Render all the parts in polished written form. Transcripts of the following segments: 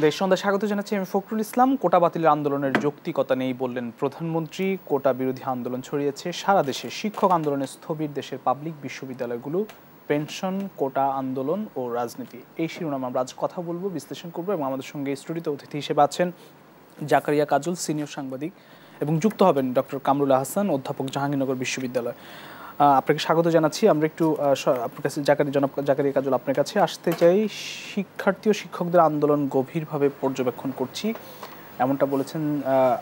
দেশ সন্ধ্যায় স্বাগত জানাচ্ছি আমি ফখরুল ইসলাম। কোটা বাতিলের আন্দোলনের যৌক্তিকতা নেই বললেন প্রধানমন্ত্রী। কোটা বিরোধী আন্দোলন ছড়িয়েছে সারা দেশে। শিক্ষক আন্দোলনের স্থবির দেশের পাবলিক বিশ্ববিদ্যালয়গুলো, পেনশন, কোটা আন্দোলন ও রাজনীতি, এই শিরোনামে আমরা আজ কথা বলবো, বিশ্লেষণ করবো। এবং আমাদের সঙ্গে স্টুডিওতে অতিথি হিসেবে আছেন জাকারিয়া কাজল, সিনিয়র সাংবাদিক, এবং যুক্ত হবেন ডক্টর কামরুল আহসান, অধ্যাপক, জাহাঙ্গীরনগর বিশ্ববিদ্যালয়। আপনাকে স্বাগত জানাচ্ছি। আমরা একটু আপনার কাছে জাকারিয়া কাজল আপনার কাছে আসতে চাই। শিক্ষার্থী ও শিক্ষকদের আন্দোলন গভীরভাবে পর্যবেক্ষণ করছি, এমনটা বলেছেন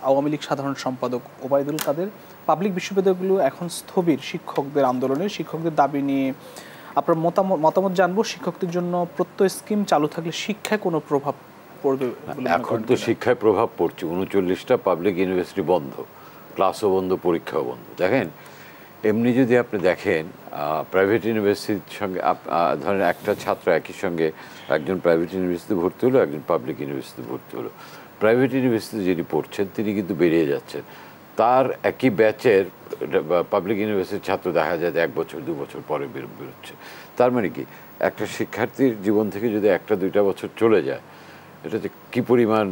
আওয়ামী লীগ সাধারণ সম্পাদক ওবায়দুল কাদের। পাবলিক বিশ্ববিদ্যালয়গুলো এখন স্থবির শিক্ষকদের আন্দোলনে। শিক্ষকদের দাবি নিয়ে আপনার মতামত জানবো। শিক্ষকদের জন্য প্রত্যয় স্কিম চালু থাকলে শিক্ষায় কোনো প্রভাব পড়বে? এখন তো শিক্ষায় প্রভাব পড়ছে। 39টা পাবলিক ইউনিভার্সিটি বন্ধ, ক্লাসও বন্ধ, পরীক্ষাও বন্ধ। দেখেন, এমনি যদি আপনি দেখেন প্রাইভেট ইউনিভার্সিটির সঙ্গে ধরেন একটা ছাত্র একই সঙ্গে একজন প্রাইভেট ইউনিভার্সিটিতে ভর্তি হলো, একজন পাবলিক ইউনিভার্সিটিতে ভর্তি হলো। প্রাইভেট ইউনিভার্সিটিতে যিনি পড়ছেন তিনি কিন্তু বেরিয়ে যাচ্ছেন। তার একই ব্যাচের পাবলিক ইউনিভার্সিটির ছাত্র দেখা যায় যে 1 বছর 2 বছর পরে বেরোচ্ছে। তার মানে কি, একটা শিক্ষার্থীর জীবন থেকে যদি 1-2টা বছর চলে যায়, এটা যে কি পরিমাণ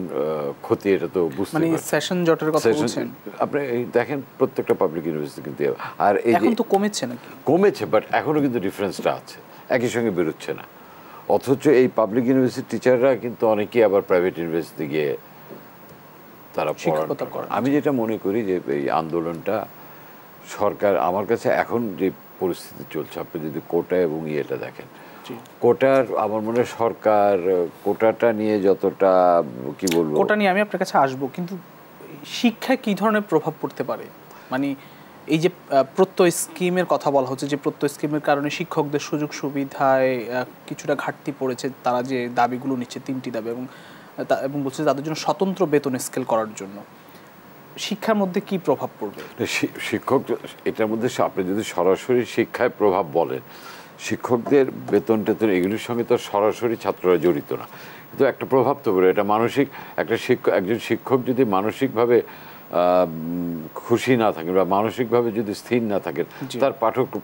ক্ষতি, এটা তো বুঝতে পারছেন। মানে সেশন জটের কথা বলছেন আপনি দেখেন প্রত্যেকটা পাবলিক ইউনিভার্সিটি কিন্তু। আর এই এখন তো কমেছে নাকি? কমেছে, বাট এখনো কিন্তু ডিফারেন্সটা আছে, একই সঙ্গে বেরোচ্ছে না। অথচ এই পাবলিক ইউনিভার্সিটির টিচাররা কিন্তু অনেকেই আবার প্রাইভেট ইউনিভার্সিটি গিয়ে তারা পড়ান। আমি যেটা মনে করি যে এই আন্দোলনটা সরকার, আমার কাছে এখন যে পরিস্থিতি চলছে, আপনি যদি কোটা এবং ইয়েটা দেখেন, কোটার আমার মনে হয় সরকার কোটাটা নিয়ে যতটা কি বলবো, কোটা নিয়ে আমি আপনার কাছে আসবো, কিন্তু শিক্ষায় কি ধরনের প্রভাব পড়তে পারে? মানে এই যে প্রত্যয় স্কিমের কথা বলা হচ্ছে, যে প্রত্যয় স্কিমের কারণে শিক্ষকদের সুযোগ সুবিধায় কিছুটা ঘাটতি পড়েছে, তারা যে দাবিগুলো নিচ্ছে 3টি দাবি, এবং বলছে তাদের জন্য স্বতন্ত্র বেতন স্কেল করার জন্য, শিক্ষার মধ্যে কি প্রভাব পড়বে? শিক্ষক এটার মধ্যে আপনি যদি সরাসরি শিক্ষায় প্রভাব বলেন, শিক্ষকদের বেতন টেতন এগুলির সঙ্গে তো সরাসরি ছাত্ররা জড়িত না, কিন্তু একটা প্রভাব তো পড়ে। এটা মানসিক, একজন শিক্ষক যদি মানসিকভাবে খুশি না থাকেন বা মানসিকভাবে যদি স্থির না থাকেন, তার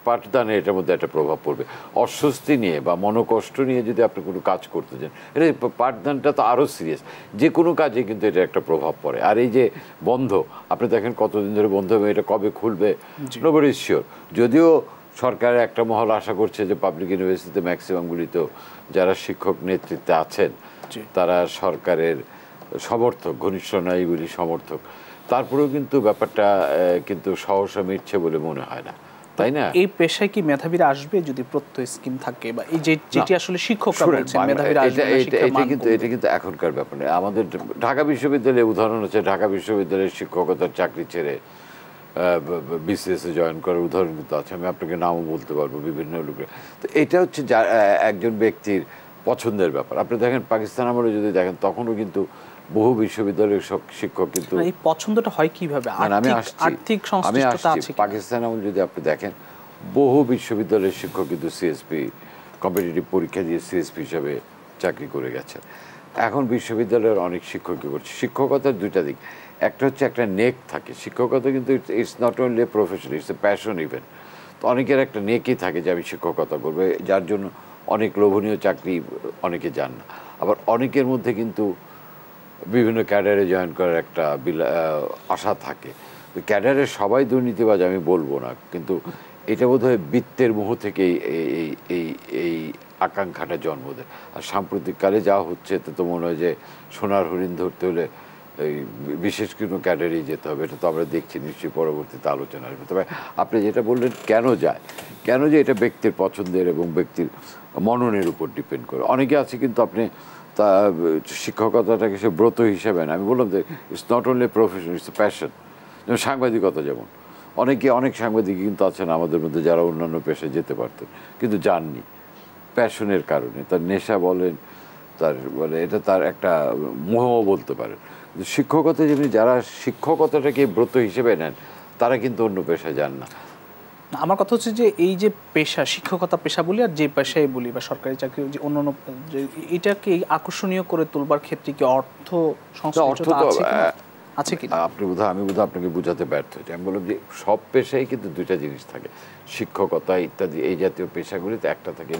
পাঠদানে এটার মধ্যে একটা প্রভাব পড়বে। অস্বস্তি নিয়ে বা মনোকষ্ট নিয়ে যদি আপনি কোনো কাজ করতে চান, এটা পাঠদানটা তো আরও সিরিয়াস। যে কোনো কাজে কিন্তু এটা একটা প্রভাব পড়ে। আর এই যে বন্ধ, আপনি দেখেন কতদিন ধরে বন্ধ হবে, এটা কবে খুলবে নোবডি ইজ শিওর। যদিও সরকারের একটা মহল আশা করছে যে পাবলিক ইউনিভার্সিটিতে ম্যাক্সিমামগুলিতেও যারা শিক্ষক নেতৃত্বে আছেন তারা সরকারের সমর্থক, ঘনিষ্ঠ নয় বলি সমর্থক। তারপরেও কিন্তু ব্যাপারটা কিন্তু সহসা মিটছে বলে মনে হয় না, তাই না? এই পেশায় কি মেধাবীরা আসবে যদি প্রত্যয় স্কিম থাকে, বা এই যেটি আসলে শিক্ষকরা বলছেন মেধাবীরা আসবে না? এটা কিন্তু এখনকার ব্যাপার না। আমাদের ঢাকা বিশ্ববিদ্যালয়ের উদাহরণ হচ্ছে, ঢাকা বিশ্ববিদ্যালয়ের শিক্ষকতার চাকরি ছেড়ে বিসিএসে জয়েন করার উদাহরণ কিন্তু আছে। আমি আপনাকে নামও বলতে পারবো বিভিন্ন লোকের। তো এটা হচ্ছে একজন ব্যক্তির পছন্দের ব্যাপার। আপনি দেখেন পাকিস্তান আমলে যদি দেখেন, তখনও কিন্তু বহু বিশ্ববিদ্যালয়ের শিক্ষক কিন্তু এই পছন্দটা হয় কিভাবে? আর্থিক সংশ্লিষ্টতা আছে। পাকিস্তান আমল যদি আপনি দেখেন, বহু বিশ্ববিদ্যালয়ের শিক্ষক কিন্তু সিএসপি কম্পিটিটিভ পরীক্ষা দিয়ে সিএসপি হিসাবে চাকরি করে গেছেন। এখন বিশ্ববিদ্যালয়ের অনেক শিক্ষক কী করছে, শিক্ষকতার 2টা দিক। একটা হচ্ছে একটা নেক থাকে, শিক্ষকতা কিন্তু it's not only a profession, it's a passion even. তো অনেকের একটা নেকই থাকে যে আমি শিক্ষকতা করবো, যার জন্য অনেক লোভনীয় চাকরি অনেকে যান না। আবার অনেকের মধ্যে কিন্তু বিভিন্ন ক্যাডারে জয়েন করার একটা আশা থাকে। ক্যাডারের সবাই দুর্নীতিবাজ আমি বলবো না, কিন্তু এটা বোধহয় বৃত্তের মোহ থেকেই এই আকাঙ্ক্ষাটা জন্ম দেয়। আর সাম্প্রতিককালে যা হচ্ছে এতে তো মনে হয় যে সোনার হরিণ ধরতে হলে এই বিশেষ কোনো ক্যাডারেই যেতে হবে। এটা তো আমরা দেখছি, নিশ্চয়ই পরবর্তীতে আলোচনা আসবে। তবে আপনি যেটা বললেন কেন যায়, এটা ব্যক্তির পছন্দের এবং ব্যক্তির মননের উপর ডিপেন্ড করে। অনেকে আছে কিন্তু আপনি তা শিক্ষকতাটাকে সে ব্রত হিসেবে না। আমি বললাম যে it's not only profession, it's a passion. যেমন সাংবাদিকতা, যেমন অনেক সাংবাদিক কিন্তু আছেন আমাদের মধ্যে যারা অন্যান্য পেশায় যেতে পারতেন কিন্তু যাননি প্যাশনের কারণে। তার নেশা বলেন, তার বলে এটা তার একটা মোহ বলতে পারেন। শিক্ষকতা যেমনি যারা শিক্ষকতাটাকে ব্রত হিসেবে নেন, তারা কিন্তু অন্য পেশায় যান না। আমার কথা হচ্ছে যে এই যে পেশা, শিক্ষকতা পেশা বলি আর যে পেশায় বলি বা সরকারি চাকরি, যে অন্যান্য, এটাকে আকর্ষণীয় করে তুলবার ক্ষেত্রে কি অর্থ সংশ্লিষ্টতা আছে কি? আমি বোধহয় আপনাকে বোঝাতে ব্যর্থ হয়েছি। আমি বললাম যে সব পেশায় কিন্তু 2টা জিনিস থাকে, শিক্ষকতা ইত্যাদি এই জাতীয় পেশাগুলিতে একটা থাকে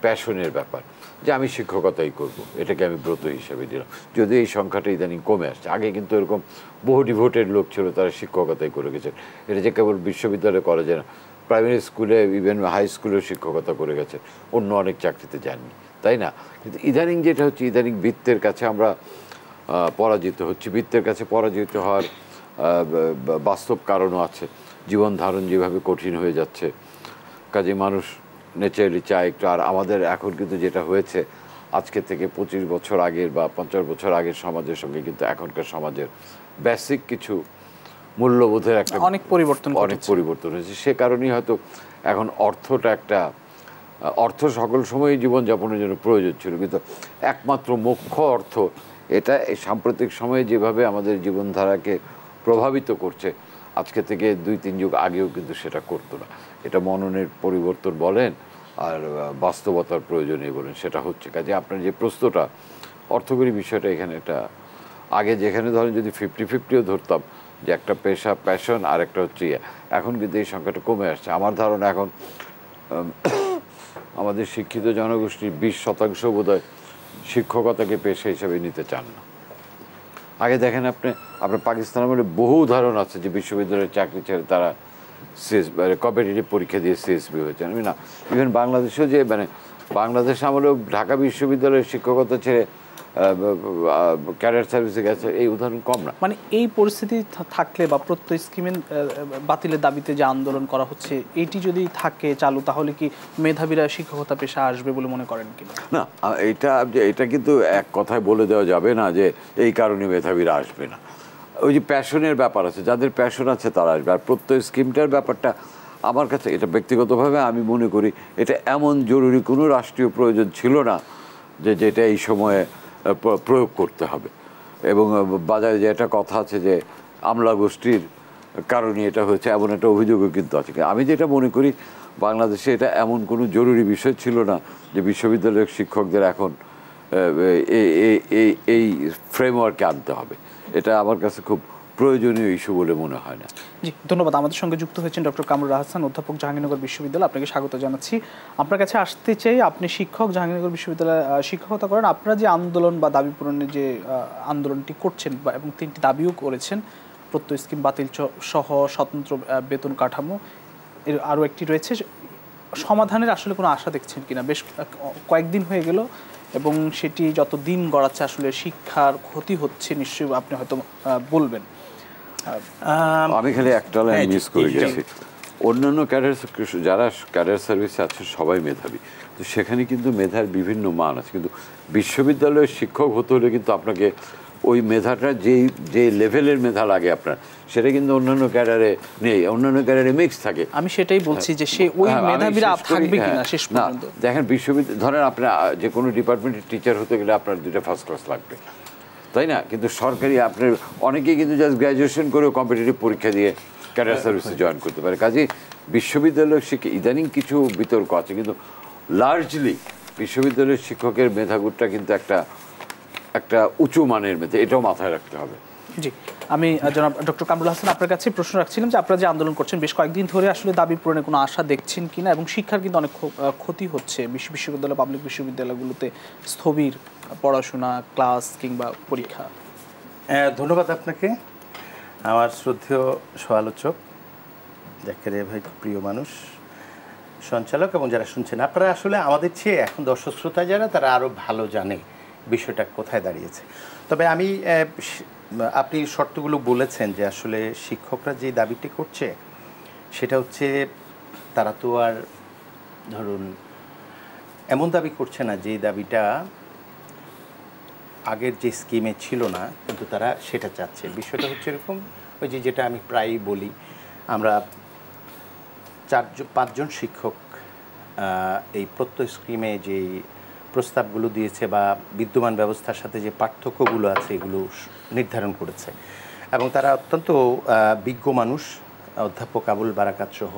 প্যাশনের ব্যাপার। যে আমি শিক্ষকতাই করব, এটাকে আমি ব্রত হিসাবে দিলাম। যদিও এই সংখ্যাটা ইদানিং কমে আসছে, আগে কিন্তু এরকম বহু ডিভোটেড লোক ছিল, তারা শিক্ষকতাই করে গেছেন। এটা যে কেবল বিশ্ববিদ্যালয়ে কলেজে না, প্রাইমারি স্কুলে ইভেন হাই স্কুলেও শিক্ষকতা করে গেছেন, অন্য অনেক চাকরিতে যাননি, তাই না? কিন্তু ইদানিং যেটা হচ্ছে, ইদানিং বৃত্তের কাছে আমরা পরাজিত হচ্ছি। বৃত্তের কাছে পরাজিত হওয়ার বাস্তব কারণও আছে। জীবন ধারণ যেভাবে কঠিন হয়ে যাচ্ছে, কাজে মানুষ ন্যাচারালি চায় একটু। আর আমাদের এখন কিন্তু যেটা হয়েছে, আজকে থেকে 25 বছর আগের বা 50 বছর আগের সমাজের সঙ্গে কিন্তু এখনকার সমাজের বেসিক কিছু মূল্যবোধের একটা অনেক পরিবর্তন হয়েছে। সে কারণেই হয়তো এখন অর্থটা একটা অর্থ সকল সময়ই জীবনযাপনের জন্য প্রয়োজন ছিল, কিন্তু একমাত্র মুখ্য অর্থ এটা এই সাম্প্রতিক সময়ে যেভাবে আমাদের জীবনধারাকে প্রভাবিত করছে, আজকে থেকে 2-3 যুগ আগেও কিন্তু সেটা করতো না। এটা মননের পরিবর্তন বলেন আর বাস্তবতার প্রয়োজনে বলেন, সেটা হচ্ছে। কাজে আপনার যে প্রশ্নটা, অর্থকরী বিষয়টা এখানে একটা, আগে যেখানে ধরেন যদি 50-50ও ধরতাম যে একটা পেশা প্যাশন আর একটা হচ্ছে, এখন কিন্তু এই সংখ্যাটা কমে আসছে। আমার ধারণা এখন আমাদের শিক্ষিত জনগোষ্ঠীর 20% বোধহয় শিক্ষকতাকে পেশা হিসেবে নিতে চান না। আগে দেখেন আপনার পাকিস্তানের মধ্যে বহু উদাহরণ আছে যে বিশ্ববিদ্যালয়ের চাকরি ছেড়ে তারা কম্পিটিটিভ পরীক্ষা দিয়ে সিএসবি হয়েছেন। আমি না, ইভেন বাংলাদেশেও যে বাংলাদেশ আমলেও ঢাকা বিশ্ববিদ্যালয়ের শিক্ষকতা ছেড়ে ক্যারিয়ার সার্ভিসে গেছে, এই উদাহরণ কম না। এই পরিস্থিতি থাকলে বা প্রত্যয় স্কিমের বাতিলের দাবিতে যে আন্দোলন করা হচ্ছে, এটি যদি থাকে চালু, তাহলে কি মেধাবীরা শিক্ষকতা পেশা আসবে বলে মনে করেন কি না? এটা কিন্তু এক কথায় বলে দেওয়া যাবে না যে এই কারণে মেধাবীরা আসবে না। ওই যে প্যাশনের ব্যাপার আছে, যাদের প্যাশন আছে তারা আসবে। আর প্রত্যয় স্কিমটার ব্যাপারটা আমার কাছে, এটা ব্যক্তিগতভাবে আমি মনে করি এটা এমন জরুরি কোনো রাষ্ট্রীয় প্রয়োজন ছিল না যেটা এই সময়ে প্রয়োগ করতে হবে। এবং বাজারে যে একটা কথা আছে যে আমলা গোষ্ঠীর কারণে এটা হয়েছে, এমন একটা অভিযোগও কিন্তু আছে। আমি যেটা মনে করি, বাংলাদেশে এটা এমন কোনো জরুরি বিষয় ছিল না যে বিশ্ববিদ্যালয়ের শিক্ষকদের এখন এই ফ্রেমওয়ার্কে আনতে হবে। এটা আমার কাছে খুব প্রয়োজনীয় ইস্যু বলে মনে হয় না। জি, ধন্যবাদ। আমাদের সঙ্গে যুক্ত হয়েছেন ডক্টর কামরুল আহসান, অধ্যাপক, জাহাঙ্গীরনগর বিশ্ববিদ্যালয়। আপনাকে স্বাগত জানাচ্ছি। আপনার কাছে আসতে চাই, আপনি শিক্ষক, জাহাঙ্গীরনগর বিশ্ববিদ্যালয়ে শিক্ষকতা করেন। আপনারা যে আন্দোলন বা দাবি পূরণের যে আন্দোলনটি করছেন এবং 3টি দাবিও করেছেন, প্রত্যয় স্কিম বাতিল সহ স্বতন্ত্র বেতন কাঠামো, এর আরও একটি রয়েছে, সমাধানের আসলে কোনো আশা দেখছেন কিনা? বেশ কয়েকদিন হয়ে গেল এবং সেটি যত দিন গড়াচ্ছে আসলে শিক্ষার ক্ষতি হচ্ছে, নিশ্চয়ই আপনি হয়তো বলবেন। আমি খালি একটা লাইন মিস করে গেছি। অন্যান্য যারা ক্যারিয়ার সার্ভিসে আছে সবাই মেধাবী, তো সেখানে কিন্তু মেধার বিভিন্ন মান আছে। কিন্তু বিশ্ববিদ্যালয়ের শিক্ষক হতে হলে কিন্তু আপনাকে ওই মেধাটা যে লেভেলের মেধা লাগে আপনার, সেটা কিন্তু অন্যান্য ক্যারিয়ারে নেই। অন্যান্য ক্যারিয়ারে মিক্স থাকে। আমি সেটাই বলছি যে সে ওই মেধাবীরা থাকবে কিনা শেষ পর্যন্ত। দেখেন, বিশ্ববিদ্যালয় ধরেন আপনার যে কোনো ডিপার্টমেন্টের টিচার হতে গেলে আপনার 2টা ফার্স্ট ক্লাস লাগবে, তাই না? কিন্তু সরকারি আপনার অনেকেই কিন্তু জাস্ট গ্র্যাজুয়েশন করেও কম্পিটিটিভ পরীক্ষা দিয়ে ক্যারিয়ার সার্ভিসে জয়েন করতে পারে। কাজেই বিশ্ববিদ্যালয়ের শিক্ষা ইদানিং কিছু বিতর্ক আছে, কিন্তু লার্জলি বিশ্ববিদ্যালয়ের শিক্ষকের মেধাগুণটা কিন্তু একটা উঁচু মানের মেধা, এটাও মাথায় রাখতে হবে। জি, আমি জনাব ডক্টর কামরুল হাসান আপনার কাছে প্রশ্ন রাখছিলাম যে আপনারা যে আন্দোলন করছেন বেশ কয়েকদিন ধরে, আসলে দাবি পূরণের কোনো আশা দেখছেন কিনা? এবং শিক্ষার কিন্তু অনেক ক্ষতি হচ্ছে বিশ্ববিদ্যালয়, পাবলিক বিশ্ববিদ্যালয়গুলোতে স্থবির পড়াশোনা, ক্লাস কিংবা পরীক্ষা। ধন্যবাদ আপনাকে, আমার শ্রদ্ধেয় সহ-আলোচক, জাকারিয়া ভাই, প্রিয় মানুষ, সঞ্চালক এবং যারা শুনছেন। আপনারা আসলে আমাদের চেয়ে এখন দর্শক শ্রোতা যারা, তারা আরও ভালো জানে বিষয়টা কোথায় দাঁড়িয়েছে। তবে আপনি শর্তগুলো বলেছেন যে আসলে শিক্ষকরা যে দাবিটি করছে সেটা হচ্ছে, তারা তো আর ধরুন এমন দাবি করছে না যে দাবিটা আগের যে স্কিমে ছিল না, কিন্তু তারা সেটা চাচ্ছে। বিষয়টা হচ্ছে এরকম, ওই যেটা আমি প্রায়ই বলি, আমরা 4-5 শিক্ষক এই প্রত্যয় স্কিমে যে প্রস্তাবগুলো দিয়েছে বা বিদ্যমান ব্যবস্থার সাথে যে পার্থক্যগুলো আছে এগুলো নির্ধারণ করেছে। এবং তারা অত্যন্ত বিজ্ঞ মানুষ, অধ্যাপক আবুল বারাকাত সহ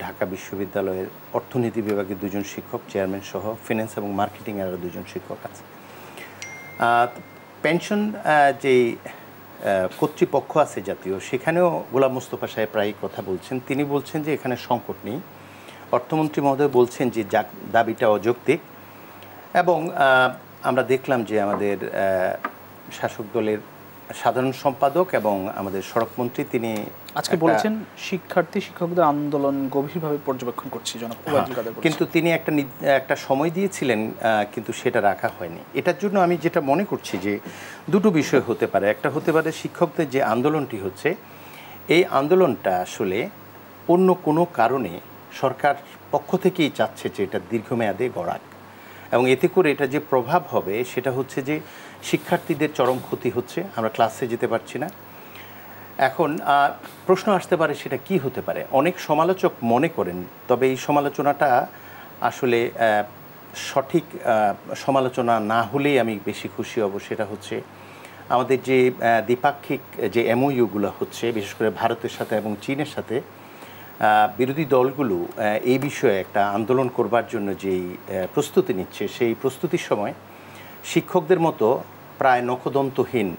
ঢাকা বিশ্ববিদ্যালয়ের অর্থনীতি বিভাগের 2জন শিক্ষক, চেয়ারম্যান সহ ফিন্যান্স এবং মার্কেটিংয়ের আরও 2জন শিক্ষক আছে। পেনশন যে কর্তৃপক্ষ আছে জাতীয়, সেখানেও গোলাম মোস্তফা সাহেব প্রায় কথা বলছেন। তিনি বলছেন যে এখানে সংকট নেই। অর্থমন্ত্রী মহোদয় বলছেন যে দাবিটা অযৌক্তিক এবং আমরা দেখলাম যে আমাদের শাসক দলের সাধারণ সম্পাদক এবং আমাদের সড়কমন্ত্রী তিনি আজকে বলেছেন শিক্ষকদের আন্দোলন গভীরভাবে পর্যবেক্ষণ করছি জনাব ওবায়দুল কাদের বলেছেন। কিন্তু তিনি একটা সময় দিয়েছিলেন, কিন্তু সেটা রাখা হয়নি। এটার জন্য আমি যেটা মনে করছি যে দুটো বিষয় হতে পারে। একটা হতে পারে শিক্ষকদের যে আন্দোলনটি হচ্ছে, এই আন্দোলনটা আসলে অন্য কোনো কারণে সরকার পক্ষ থেকেই চাচ্ছে যে এটা দীর্ঘমেয়াদে গড়াক, এবং এতে করে এটা যে প্রভাব হবে সেটা হচ্ছে যে শিক্ষার্থীদের চরম ক্ষতি হচ্ছে, আমরা ক্লাসে যেতে পারছি না। এখন প্রশ্ন আসতে পারে সেটা কি হতে পারে। অনেক সমালোচক মনে করেন, তবে এই সমালোচনাটা আসলে সঠিক সমালোচনা না হলেই আমি বেশি খুশি হব। সেটা হচ্ছে আমাদের যে দ্বিপাক্ষিক যে এমওইউগুলো হচ্ছে, বিশেষ করে ভারতের সাথে এবং চীনের সাথে, বিরোধী দলগুলো এই বিষয়ে একটা আন্দোলন করবার জন্য যেই প্রস্তুতি নিচ্ছে, সেই প্রস্তুতির সময় শিক্ষকদের মতো প্রায় নখদন্তহীন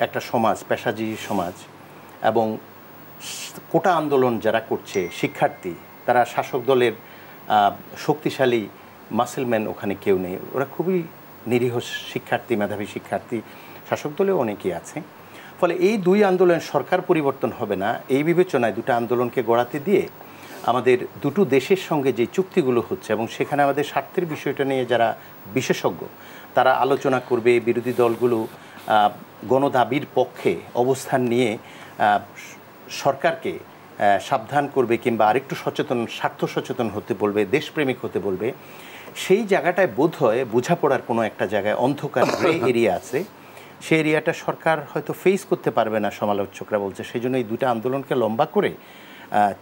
একটা সমাজ, পেশাজীবী সমাজ এবং কোটা আন্দোলন যারা করছে শিক্ষার্থী, তারা শাসক দলের শক্তিশালী মাসেলম্যান ওখানে কেউ নেই। ওরা খুবই নিরীহ শিক্ষার্থী, মেধাবী শিক্ষার্থী, শাসক দলেও অনেকেই আছে। ফলে এই দুই আন্দোলন সরকার পরিবর্তন হবে না, এই বিবেচনায় দুটো আন্দোলনকে গড়াতে দিয়ে আমাদের দুটো দেশের সঙ্গে যে চুক্তিগুলো হচ্ছে এবং সেখানে আমাদের স্বার্থের বিষয়টা নিয়ে যারা বিশেষজ্ঞ তারা আলোচনা করবে, বিরোধী দলগুলো গণদাবির পক্ষে অবস্থান নিয়ে সরকারকে সাবধান করবে কিংবা আরেকটু স্বার্থ সচেতন হতে বলবে, দেশপ্রেমিক হতে বলবে। সেই জায়গাটায় বোধ হয় বোঝাপড়ার কোনো একটা জায়গায় অন্ধকার গ্রে এরিয়া আছে, সেই এরিয়াটা সরকার হয়তো ফেস করতে পারবে না, সমালোচকরা বলছে। সেই জন্য এই দুটো আন্দোলনকে লম্বা করে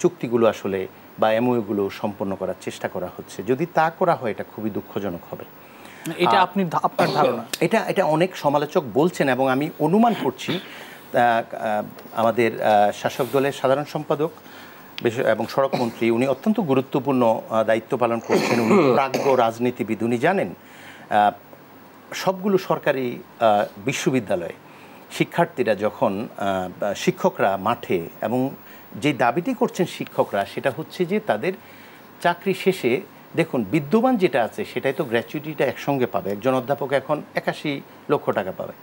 চুক্তিগুলো আসলে বা এমওইউগুলো সম্পন্ন করার চেষ্টা করা হচ্ছে। যদি তা করা হয় এটা খুবই দুঃখজনক হবে। এটা আপনার ধারণা? এটা অনেক সমালোচক বলছেন এবং আমি অনুমান করছি আমাদের শাসক দলের সাধারণ সম্পাদক এবং সড়কমন্ত্রী উনি অত্যন্ত গুরুত্বপূর্ণ দায়িত্ব পালন করছেন। উনি প্রাজ্ঞ রাজনীতিবিদ, উনি জানেন সবগুলো সরকারি বিশ্ববিদ্যালয়ে শিক্ষার্থীরা যখন শিক্ষকরা মাঠে এবং যে দাবিটি করছেন শিক্ষকরা, সেটা হচ্ছে যে তাদের চাকরি শেষে দেখুন বিদ্যমান যেটা আছে সেটাই তো গ্র্যাচুইটিটা একসঙ্গে পাবে। একজন অধ্যাপক এখন 81 লক্ষ টাকা পাবে।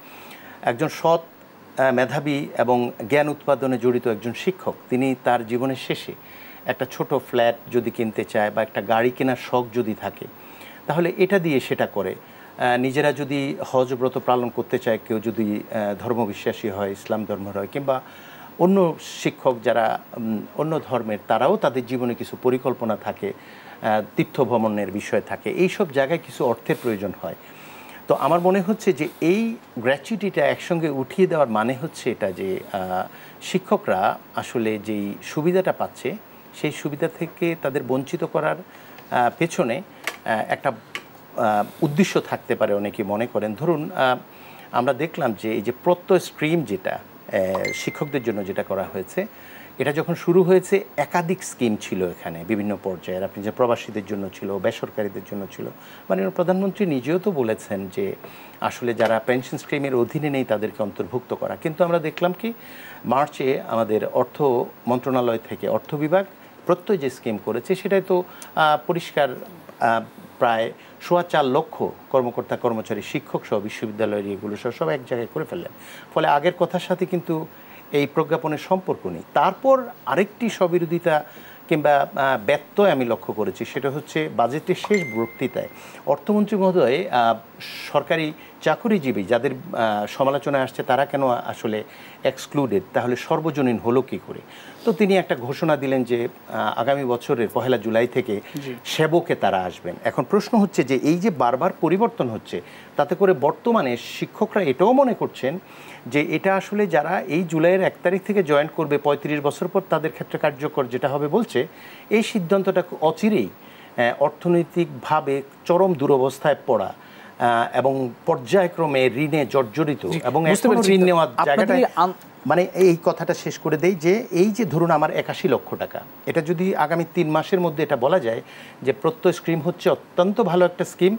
একজন সৎ মেধাবী এবং জ্ঞান উৎপাদনে জড়িত একজন শিক্ষক, তিনি তার জীবনের শেষে একটা ছোট ফ্ল্যাট যদি কিনতে চায় বা একটা গাড়ি কেনার শখ যদি থাকে, তাহলে এটা দিয়ে সেটা করে। নিজেরা যদি হজ ব্রত পালন করতে চায়, কেউ যদি ধর্মবিশ্বাসী হয়, ইসলাম ধর্মের হয়, কিংবা অন্য শিক্ষক যারা অন্য ধর্মের, তারাও তাদের জীবনে কিছু পরিকল্পনা থাকে, তীর্থ ভ্রমণের বিষয় থাকে, এই সব জায়গায় কিছু অর্থের প্রয়োজন হয়। তো আমার মনে হচ্ছে যে এই গ্র্যাচুইটিটা একসঙ্গে উঠিয়ে দেওয়ার মানে হচ্ছে এটা যে শিক্ষকরা আসলে যেই সুবিধাটা পাচ্ছে সেই সুবিধা থেকে তাদের বঞ্চিত করার পেছনে একটা উদ্দেশ্য থাকতে পারে, অনেকে মনে করেন। ধরুন আমরা দেখলাম যে এই যে প্রত্যয় স্ট্রিম যেটা শিক্ষকদের জন্য যেটা করা হয়েছে, এটা যখন শুরু হয়েছে একাধিক স্কিম ছিল এখানে বিভিন্ন পর্যায়ের। আপনি যে প্রবাসীদের জন্য ছিল, বেসরকারিদের জন্য ছিল, মাননীয় প্রধানমন্ত্রী নিজেও তো বলেছেন যে আসলে যারা পেনশন স্কিমের অধীনে নেই তাদেরকে অন্তর্ভুক্ত করা। কিন্তু আমরা দেখলাম কি মার্চে আমাদের অর্থ মন্ত্রণালয় থেকে অর্থ বিভাগ প্রত্যয় যে স্কিম করেছে সেটাই তো পরিষ্কার প্রায় 4.25 লক্ষ কর্মকর্তা কর্মচারী, শিক্ষক সহ বিশ্ববিদ্যালয়ের এগুলো সব এক জায়গায় করে ফেললেন। ফলে আগের কথার সাথে কিন্তু এই প্রজ্ঞাপনের সম্পর্ক নেই। তারপর আরেকটি স্ববিরোধিতা কিংবা ব্যত্যয় আমি লক্ষ্য করেছি, সেটা হচ্ছে বাজেটের শেষ বক্তৃতায় অর্থমন্ত্রী মহোদয় সরকারি চাকুরিজীবী যাদের সমালোচনায় আসছে তারা কেন আসলে এক্সক্লুডেড, তাহলে সর্বজনীন হলো কী করে। তো তিনি একটা ঘোষণা দিলেন যে আগামী বছরের 1 জুলাই থেকে সেবকে তারা আসবেন। এখন প্রশ্ন হচ্ছে যে এই যে বারবার পরিবর্তন হচ্ছে, তাতে করে বর্তমানে শিক্ষকরা এটাও মনে করছেন যে এটা আসলে যারা এই জুলাইয়ের 1 তারিখ থেকে জয়েন করবে 35 বছর পর তাদের ক্ষেত্রে কার্যকর যেটা হবে বলছে, এই সিদ্ধান্তটা অচিরেই অর্থনৈতিকভাবে চরম দুরবস্থায় পড়া এবং পর্যায়ক্রমে ঋণে জর্জরিত এবং ঋণ নেওয়ার জায়গাটায় মানে এই কথাটা শেষ করে দেই যে এই যে ধরুন আমার ৮১ লক্ষ টাকা, এটা যদি আগামী ৩ মাসের মধ্যে এটা বলা যায় যে প্রত্যয় স্কিম হচ্ছে অত্যন্ত ভালো একটা স্কিম,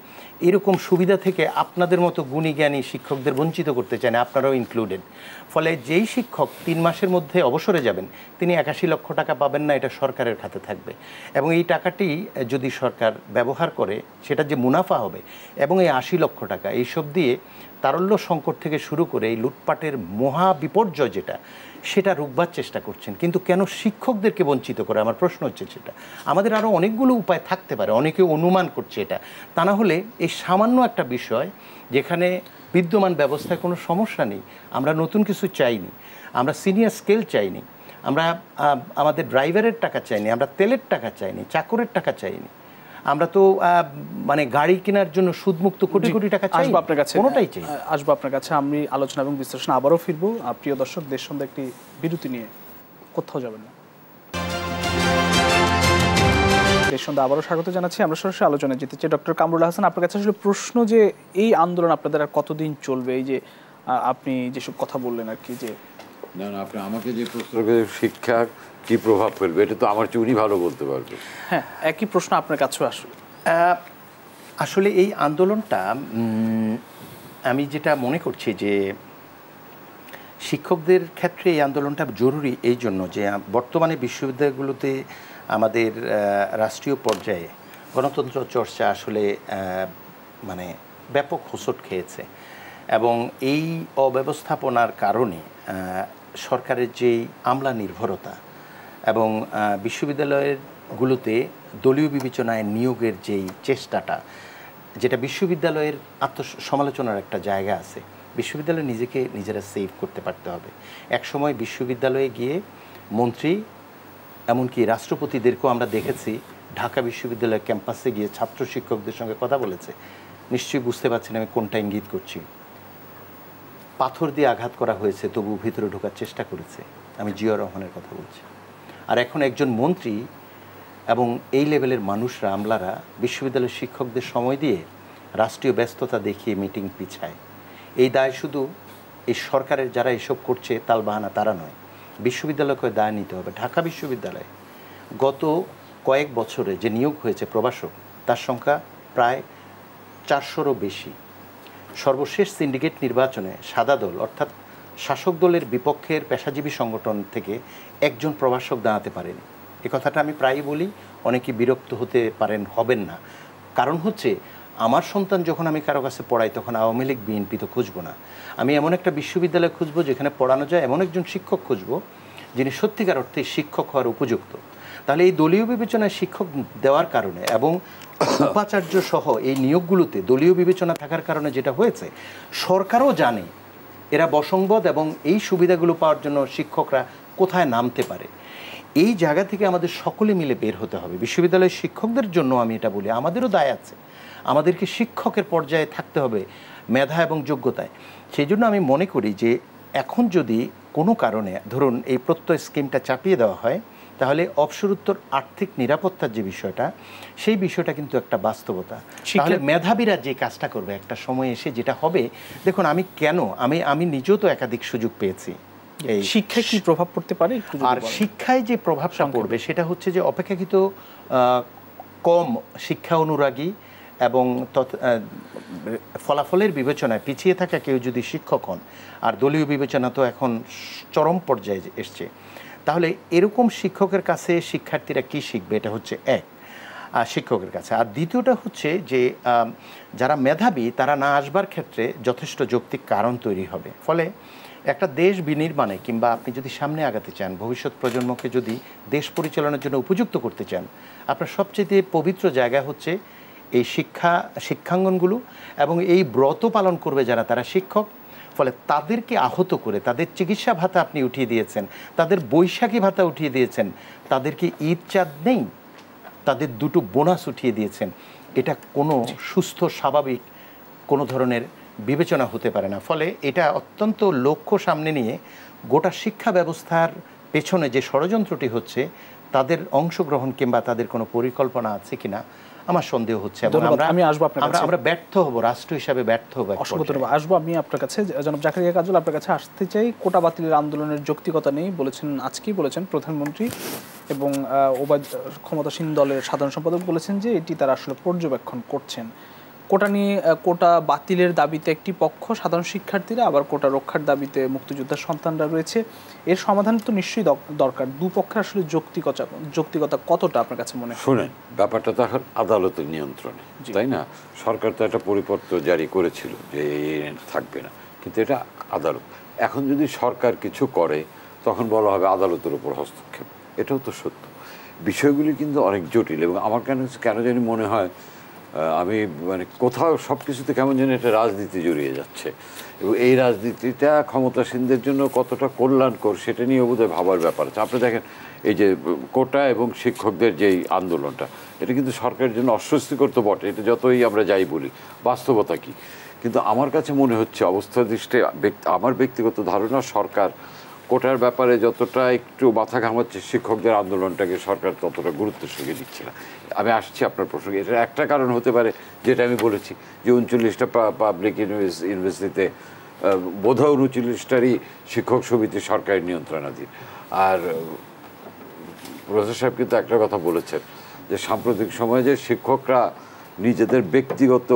এরকম সুবিধা থেকে আপনাদের মতো গুণী জ্ঞানী শিক্ষকদের বঞ্চিত করতে চায় না, আপনারাও ইনক্লুডেড। ফলে যেই শিক্ষক ৩ মাসের মধ্যে অবসরে যাবেন তিনি ৮১ লক্ষ টাকা পাবেন না, এটা সরকারের খাতে থাকবে। এবং এই টাকাটি যদি সরকার ব্যবহার করে সেটা যে মুনাফা হবে, এবং এই ৮০ লক্ষ টাকা এইসব দিয়ে তারল্য সংকট থেকে শুরু করে এই লুটপাটের মহা বিপর্যয় যেটা, সেটা রুখবার চেষ্টা করছেন। কিন্তু কেন শিক্ষকদেরকে বঞ্চিত করে, আমার প্রশ্ন হচ্ছে সেটা। আমাদের আরও অনেকগুলো উপায় থাকতে পারে, অনেকে অনুমান করছে এটা, তা না হলে এই সামান্য একটা বিষয় যেখানে বিদ্যমান ব্যবস্থায় কোনো সমস্যা নেই, আমরা নতুন কিছু চাইনি, আমরা সিনিয়র স্কেল চাইনি, আমরা আমাদের ড্রাইভারের টাকা চাইনি, আমরা তেলের টাকা চাইনি, চাকরের টাকা চাইনি, আমরা তো মানে গাড়ি কেনার জন্য সুদমুক্ত কোটি কোটি টাকা চাই, আসবো আপনার কাছে, কোনোটাই চাই। আসবো আপনার কাছে, আমি আলোচনা এবং বিশ্লেষণ আবারও ফিরবো। প্রিয় দর্শক, দেশ সন্ধ্যা একটি বিরতি নিয়ে কোথাও যাবেন না। দেশ সন্ধ্যা আবারও স্বাগত জানাচ্ছি। আমরা সরাসরি আলোচনায় যেতে চাই। ডক্টর কামরুল হাসান, আপনার কাছে আসলে প্রশ্ন যে এই আন্দোলন আপনাদের আর কতদিন চলবে? এই যে আপনি যেসব কথা বললেন আর কি, যে না না, আপনি আমাকে যে প্রশ্ন করেন শিক্ষার কি প্রভাব ফেলবে, এটা তো আমার চেয়ে উনি ভালো বলতে পারবে। হ্যাঁ, একই প্রশ্ন আপনার কাছেও আসলে। আসলে এই আন্দোলনটা আমি যেটা মনে করছি যে শিক্ষকদের ক্ষেত্রে এই আন্দোলনটা জরুরি এই জন্য যে বর্তমানে বিশ্ববিদ্যালয়গুলোতে আমাদের রাষ্ট্রীয় পর্যায়ে গণতন্ত্র চর্চা আসলে মানে ব্যাপক হোঁচট খেয়েছে, এবং এই অব্যবস্থাপনার কারণে সরকারের যেই আমলা নির্ভরতা এবং বিশ্ববিদ্যালয়গুলোতে দলীয় বিবেচনায় নিয়োগের যেই চেষ্টাটা, যেটা বিশ্ববিদ্যালয়ের আত্মসমালোচনার একটা জায়গা আছে, বিশ্ববিদ্যালয় নিজেকে নিজেরা সেভ করতে পারতে হবে। একসময় বিশ্ববিদ্যালয়ে গিয়ে মন্ত্রী এমনকি রাষ্ট্রপতিদেরকেও আমরা দেখেছি ঢাকা বিশ্ববিদ্যালয়ের ক্যাম্পাসে গিয়ে ছাত্র শিক্ষকদের সঙ্গে কথা বলেছে। নিশ্চয়ই বুঝতে পারছেন আমি কোনটা ইঙ্গিত করছি। পাথর দিয়ে আঘাত করা হয়েছে, তবু ভিতরে ঢোকার চেষ্টা করেছে। আমি জিয়া রহমানের কথা বলছি। আর এখন একজন মন্ত্রী এবং এই লেভেলের মানুষরা, আমলারা বিশ্ববিদ্যালয়ের শিক্ষকদের সময় দিয়ে রাষ্ট্রীয় ব্যস্ততা দেখিয়ে মিটিং পিছায়। এই দায় শুধু এই সরকারের যারা এসব করছে তালবাহানা তারা নয়, বিশ্ববিদ্যালয়কে দায় নিতে হবে। ঢাকা বিশ্ববিদ্যালয়ে গত কয়েক বছরে যে নিয়োগ হয়েছে প্রভাষক, তার সংখ্যা প্রায় 400-রও বেশি। সর্বশেষ সিন্ডিকেট নির্বাচনে সাদা দল অর্থাৎ শাসক দলের বিপক্ষের পেশাজীবী সংগঠন থেকে একজন প্রভাষক দাঁড়াতে পারেনি। এ কথাটা আমি প্রায়ই বলি, অনেকে বিরক্ত হতে পারেন, হবেন না। কারণ হচ্ছে আমার সন্তান যখন আমি কারো কাছে পড়াই তখন আওয়ামী লীগ বিএনপি তো খুঁজবো না, আমি এমন একটা বিশ্ববিদ্যালয় খুঁজবো যেখানে পড়ানো যায়, এমন একজন শিক্ষক খুঁজবো যিনি সত্যিকার অর্থে শিক্ষক হওয়ার উপযুক্ত। তাহলে এই দলীয় বিবেচনায় শিক্ষক দেওয়ার কারণে এবং উপাচার্য সহ এই নিয়োগগুলোতে দলীয় বিবেচনা থাকার কারণে যেটা হয়েছে, সরকারও জানে এরা বসংবদ এবং এই সুবিধাগুলো পাওয়ার জন্য শিক্ষকরা কোথায় নামতে পারে। এই জায়গা থেকে আমাদের সকলে মিলে বের হতে হবে। বিশ্ববিদ্যালয়ের শিক্ষকদের জন্য আমি এটা বলি, আমাদেরও দায় আছে, আমাদেরকে শিক্ষকের পর্যায়ে থাকতে হবে মেধা এবং যোগ্যতায়। সেই জন্য আমি মনে করি যে এখন যদি কোনো কারণে ধরুন এই প্রত্যয় স্কিমটা চাপিয়ে দেওয়া হয়, তাহলে অবসরোত্তর আর্থিক নিরাপত্তার যে বিষয়টা, সেই বিষয়টা কিন্তু একটা বাস্তবতা। তাহলে মেধাবীরা যে কাজটা করবে একটা সময় এসে যেটা হবে, দেখুন আমি নিজেও তো একাধিক সুযোগ পেয়েছি। এই শিক্ষায় কি প্রভাব পড়তে পারে? আর শিক্ষায় যে প্রভাবটা পড়বে সেটা হচ্ছে যে অপেক্ষাকৃত কম শিক্ষা অনুরাগী এবং ফলাফলের বিবেচনায় পিছিয়ে থাকা কেউ যদি শিক্ষক হন, আর দলীয় বিবেচনা তো এখন চরম পর্যায়ে এসছে, তাহলে এরকম শিক্ষকের কাছে শিক্ষার্থীরা কি শিখবে? এটা হচ্ছে এক, শিক্ষকের কাছে। আর দ্বিতীয়টা হচ্ছে যে যারা মেধাবী তারা না আসবার ক্ষেত্রে যথেষ্ট যৌক্তিক কারণ তৈরি হবে। ফলে একটা দেশ বিনির্মাণে কিংবা আপনি যদি সামনে আগাতে চান, ভবিষ্যৎ প্রজন্মকে যদি দেশ পরিচালনার জন্য উপযুক্ত করতে চান, আপনার সবচেয়ে পবিত্র জায়গা হচ্ছে এই শিক্ষাঙ্গনগুলো, এবং এই ব্রত পালন করবে যারা, তারা শিক্ষক। ফলে তাদেরকে আহত করে তাদের চিকিৎসা ভাতা আপনি উঠিয়ে দিয়েছেন, তাদের বৈশাখী ভাতা উঠিয়ে দিয়েছেন, তাদেরকে ঈদ চাঁদ নেই, তাদের দুটো বোনাস উঠিয়ে দিয়েছেন। এটা কোনো সুস্থ স্বাভাবিক কোনো ধরনের বিবেচনা হতে পারে না। ফলে এটা অত্যন্ত লক্ষ্য সামনে নিয়ে গোটা শিক্ষা ব্যবস্থার পেছনে যে ষড়যন্ত্রটি হচ্ছে তাদের অংশগ্রহণ কিংবা তাদের কোনো পরিকল্পনা আছে কিনা আমার সন্দেহ হচ্ছে। আমি আসবো আপনার কাছে। আমরা ব্যর্থ হব, রাষ্ট্র হিসাবে ব্যর্থ হব। অসংখ্য ধন্যবাদ। আসবো আমি আপনার কাছে। জনাব জাকারিয়া কাজল, আপনার কাছে আসতে চাই। কোটা বাতিলের আন্দোলনের যৌক্তিকতা নেই বলেছেন, আজকেই বলেছেন প্রধানমন্ত্রী, এবং ক্ষমতাসীন দলের সাধারণ সম্পাদক বলেছেন যে এটি তারা আসলে পর্যবেক্ষণ করছেন। কোটা নিয়ে, কোটা বাতিলের দাবিতে একটি পক্ষ সাধারণ শিক্ষার্থীরা, আবার কোটা রক্ষার দাবিতে মুক্তিযোদ্ধার সন্তানরা রয়েছে। এর সমাধান তো নিশ্চয়ই দরকার। দুপক্ষের আসলে যৌক্তিকতা কতটা আপনার কাছে মনে হয়? শুনেন, ব্যাপারটা তো এখন আদালতের নিয়ন্ত্রণে, তাই না? সরকার তো একটা পরিপত্র জারি করেছিল যে থাকবে না, কিন্তু এটা আদালত। এখন যদি সরকার কিছু করে তখন বলা হবে আদালতের উপর হস্তক্ষেপ। এটাও তো সত্য। বিষয়গুলি কিন্তু অনেক জটিল, এবং আমার কেন জানি মনে হয় আমি মানে কোথাও সব কিছুতে কেমন যেন একটা রাজনীতি জড়িয়ে যাচ্ছে, এবং এই রাজনীতিটা ক্ষমতাসীনদের জন্য কতটা কল্যাণকর সেটা নিয়ে বোধহয় ভাবার ব্যাপার আছে। আপনি দেখেন, এই যে কোটা এবং শিক্ষকদের যেই আন্দোলনটা, এটা কিন্তু সরকারের জন্য অস্বস্তিকর তো বটে, এটা যতই আমরা যাই বলি, বাস্তবতা কি। কিন্তু আমার কাছে মনে হচ্ছে অবস্থা দৃষ্টে, আমার ব্যক্তিগত ধারণা, সরকার কোটার ব্যাপারে যতটা একটু মাথা ঘামাচ্ছে, শিক্ষকদের আন্দোলনটাকে সরকার ততটা গুরুত্বের সঙ্গে দিচ্ছে না। আমি আসছি আপনার প্রসঙ্গে। এটার একটা কারণ হতে পারে যেটা আমি বলেছি, যে 39টা পাবলিক ইউনিভার্সিটিতে বোধহয় 39টারই শিক্ষক সমিতি সরকারের নিয়ন্ত্রণাধীন। আর প্রফেসর সাহেব কিন্তু একটা কথা বলেছেন যে সাম্প্রতিক সময়ে যে শিক্ষকরা নিজেদের ব্যক্তিগত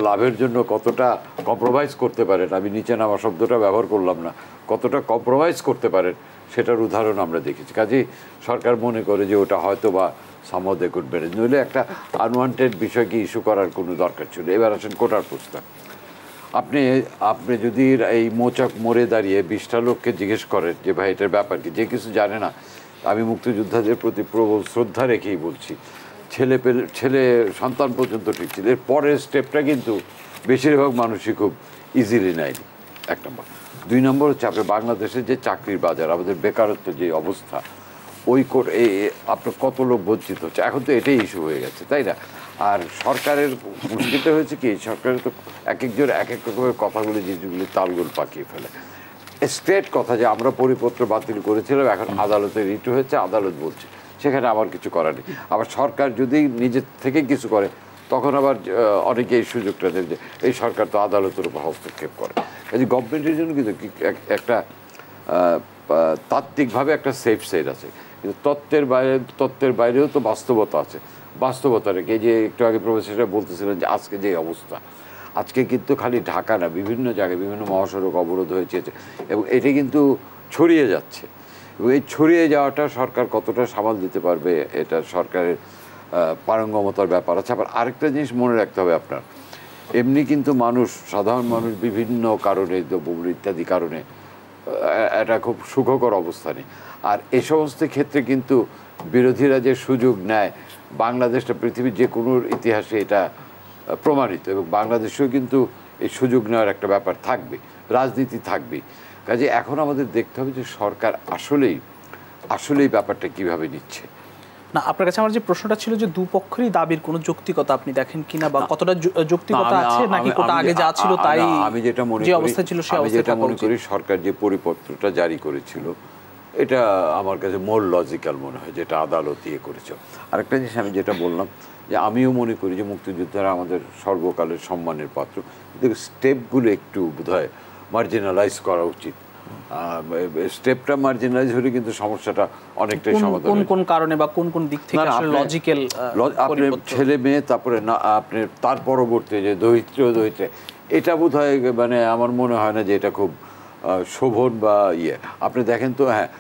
লাভের জন্য কতটা কম্প্রোমাইজ করতে পারেন, আমি নিচে নামা শব্দটা ব্যবহার করলাম না, কতটা কম্প্রোমাইজ করতে পারেন সেটার উদাহরণ আমরা দেখেছি। কাজেই সরকার মনে করে যে ওটা হয়তো বা সামহাউ দে কুড ম্যানেজ, নইলে একটা আনওয়ান্টেড বিষয়কে ইস্যু করার কোনো দরকার ছিল। এবার আসেন কোটার প্রস্তাব। আপনি যদি এই মোচাক মোড়ে দাঁড়িয়ে 20টা লোককে জিজ্ঞেস করেন যে ভাই এটার ব্যাপার কি, যে কিছু জানে না, আমি মুক্তিযোদ্ধাদের প্রতি প্রবল শ্রদ্ধা রেখেই বলছি, ছেলে সন্তান পর্যন্ত ঠিক ছিল। এর পরের স্টেপটা কিন্তু বেশিরভাগ মানুষই খুব ইজিলি নেয়নি, 1 নম্বর। 2 নম্বর হচ্ছে আপনি বাংলাদেশের যে চাকরির বাজার, আমাদের বেকারত্ব যে অবস্থা, আপনার কত লোক বঞ্চিত হচ্ছে, এখন তো এটাই ইস্যু হয়ে গেছে, তাই না? আর সরকারের মুশকিলটা হয়েছে কি, সরকারের তো এক একজন এক এক রকমের কথাগুলি, জিনিসগুলি তালগোল পাকিয়ে ফেলে। স্ট্রেট কথা যে আমরা পরিপত্র বাতিল করেছিলাম, এখন আদালতে রিট হয়েছে, আদালত বলছে, সেখানে আমার কিছু করার নেই। আবার সরকার যদি নিজের থেকে কিছু করে, তখন আবার অনেকে এই সুযোগটা দেন যে এই সরকার তো আদালতের উপর হস্তক্ষেপ করে। কাজে গভর্নমেন্টের জন্য কিন্তু একটা তাত্ত্বিকভাবে একটা সেফ সাইড আছে, কিন্তু তত্ত্বের বাইরেও তো বাস্তবতা আছে। বাস্তবতা রেখে যে একটু আগে প্রফেসর বলতেছিলেন যে আজকে যে অবস্থা, আজকে কিন্তু খালি ঢাকা না, বিভিন্ন জায়গায় বিভিন্ন মহাসড়ক অবরোধ হয়েছে, এবং এটা কিন্তু ছড়িয়ে যাচ্ছে, এবং এই ছড়িয়ে যাওয়াটা সরকার কতটা সামাল দিতে পারবে, এটা সরকারের পারঙ্গমতার ব্যাপার আছে। আবার আরেকটা জিনিস মনে রাখতে হবে আপনার, এমনি কিন্তু সাধারণ মানুষ বিভিন্ন কারণে, দ্রব্যমূল্য ইত্যাদি কারণে এটা খুব সুখকর অবস্থানে। আর এ সমস্ত ক্ষেত্রে কিন্তু বিরোধীরা যে সুযোগ নেয়, বাংলাদেশটা পৃথিবীর যে কোনো ইতিহাসে এটা প্রমাণিত, এবং বাংলাদেশেও কিন্তু এই সুযোগ নেওয়ার একটা ব্যাপার থাকবে, রাজনীতি থাকবে। কাজে এখন আমাদের দেখতে হবে যে সরকার আসলেই ব্যাপারটা কিভাবে নিচ্ছে। না, আপনার কাছে আমার যে প্রশ্নটা ছিল যে দুপক্ষেরই দাবির কোনো যৌক্তিকতা আপনি দেখেন কিনা, বা কতটা যৌক্তিকতা আছে, নাকি কোটা আগে যা ছিল তাই, আমি যেটা মনে যে অবস্থা ছিল সেই অবস্থা যেটা মনে করি, সরকার যে পরিপত্রটা জারি করেছিল এটা আমার কাছে মোর লজিক্যাল মনে হয়, যেটা আদালত ইয়ে করেছে। আরেকটা জিনিস আমি যেটা বললাম, যে আমিও মনে করি যে মুক্তিযোদ্ধারা আমাদের সর্বকালের সম্মানের পাত্র, কিন্তু স্টেপগুলো একটু বোধহয় মার্জিনালাইজ করা উচিত। স্টেপটা মার্জিনালাইজ হলে কিন্তু সমস্যাটা অনেকটাই সমাধান। কোন কারণে বা কোন দিক থেকে আসলে লজিক্যাল, আপনি ছেলে মেয়ে, তারপরে না আপনি তার পরবর্তী যে দরিদ্র, এটা বোধহয় মানে আমার মনে হয় না যে এটা খুব শোভন বা ইয়ে। আপনি দেখেন তো, হ্যাঁ,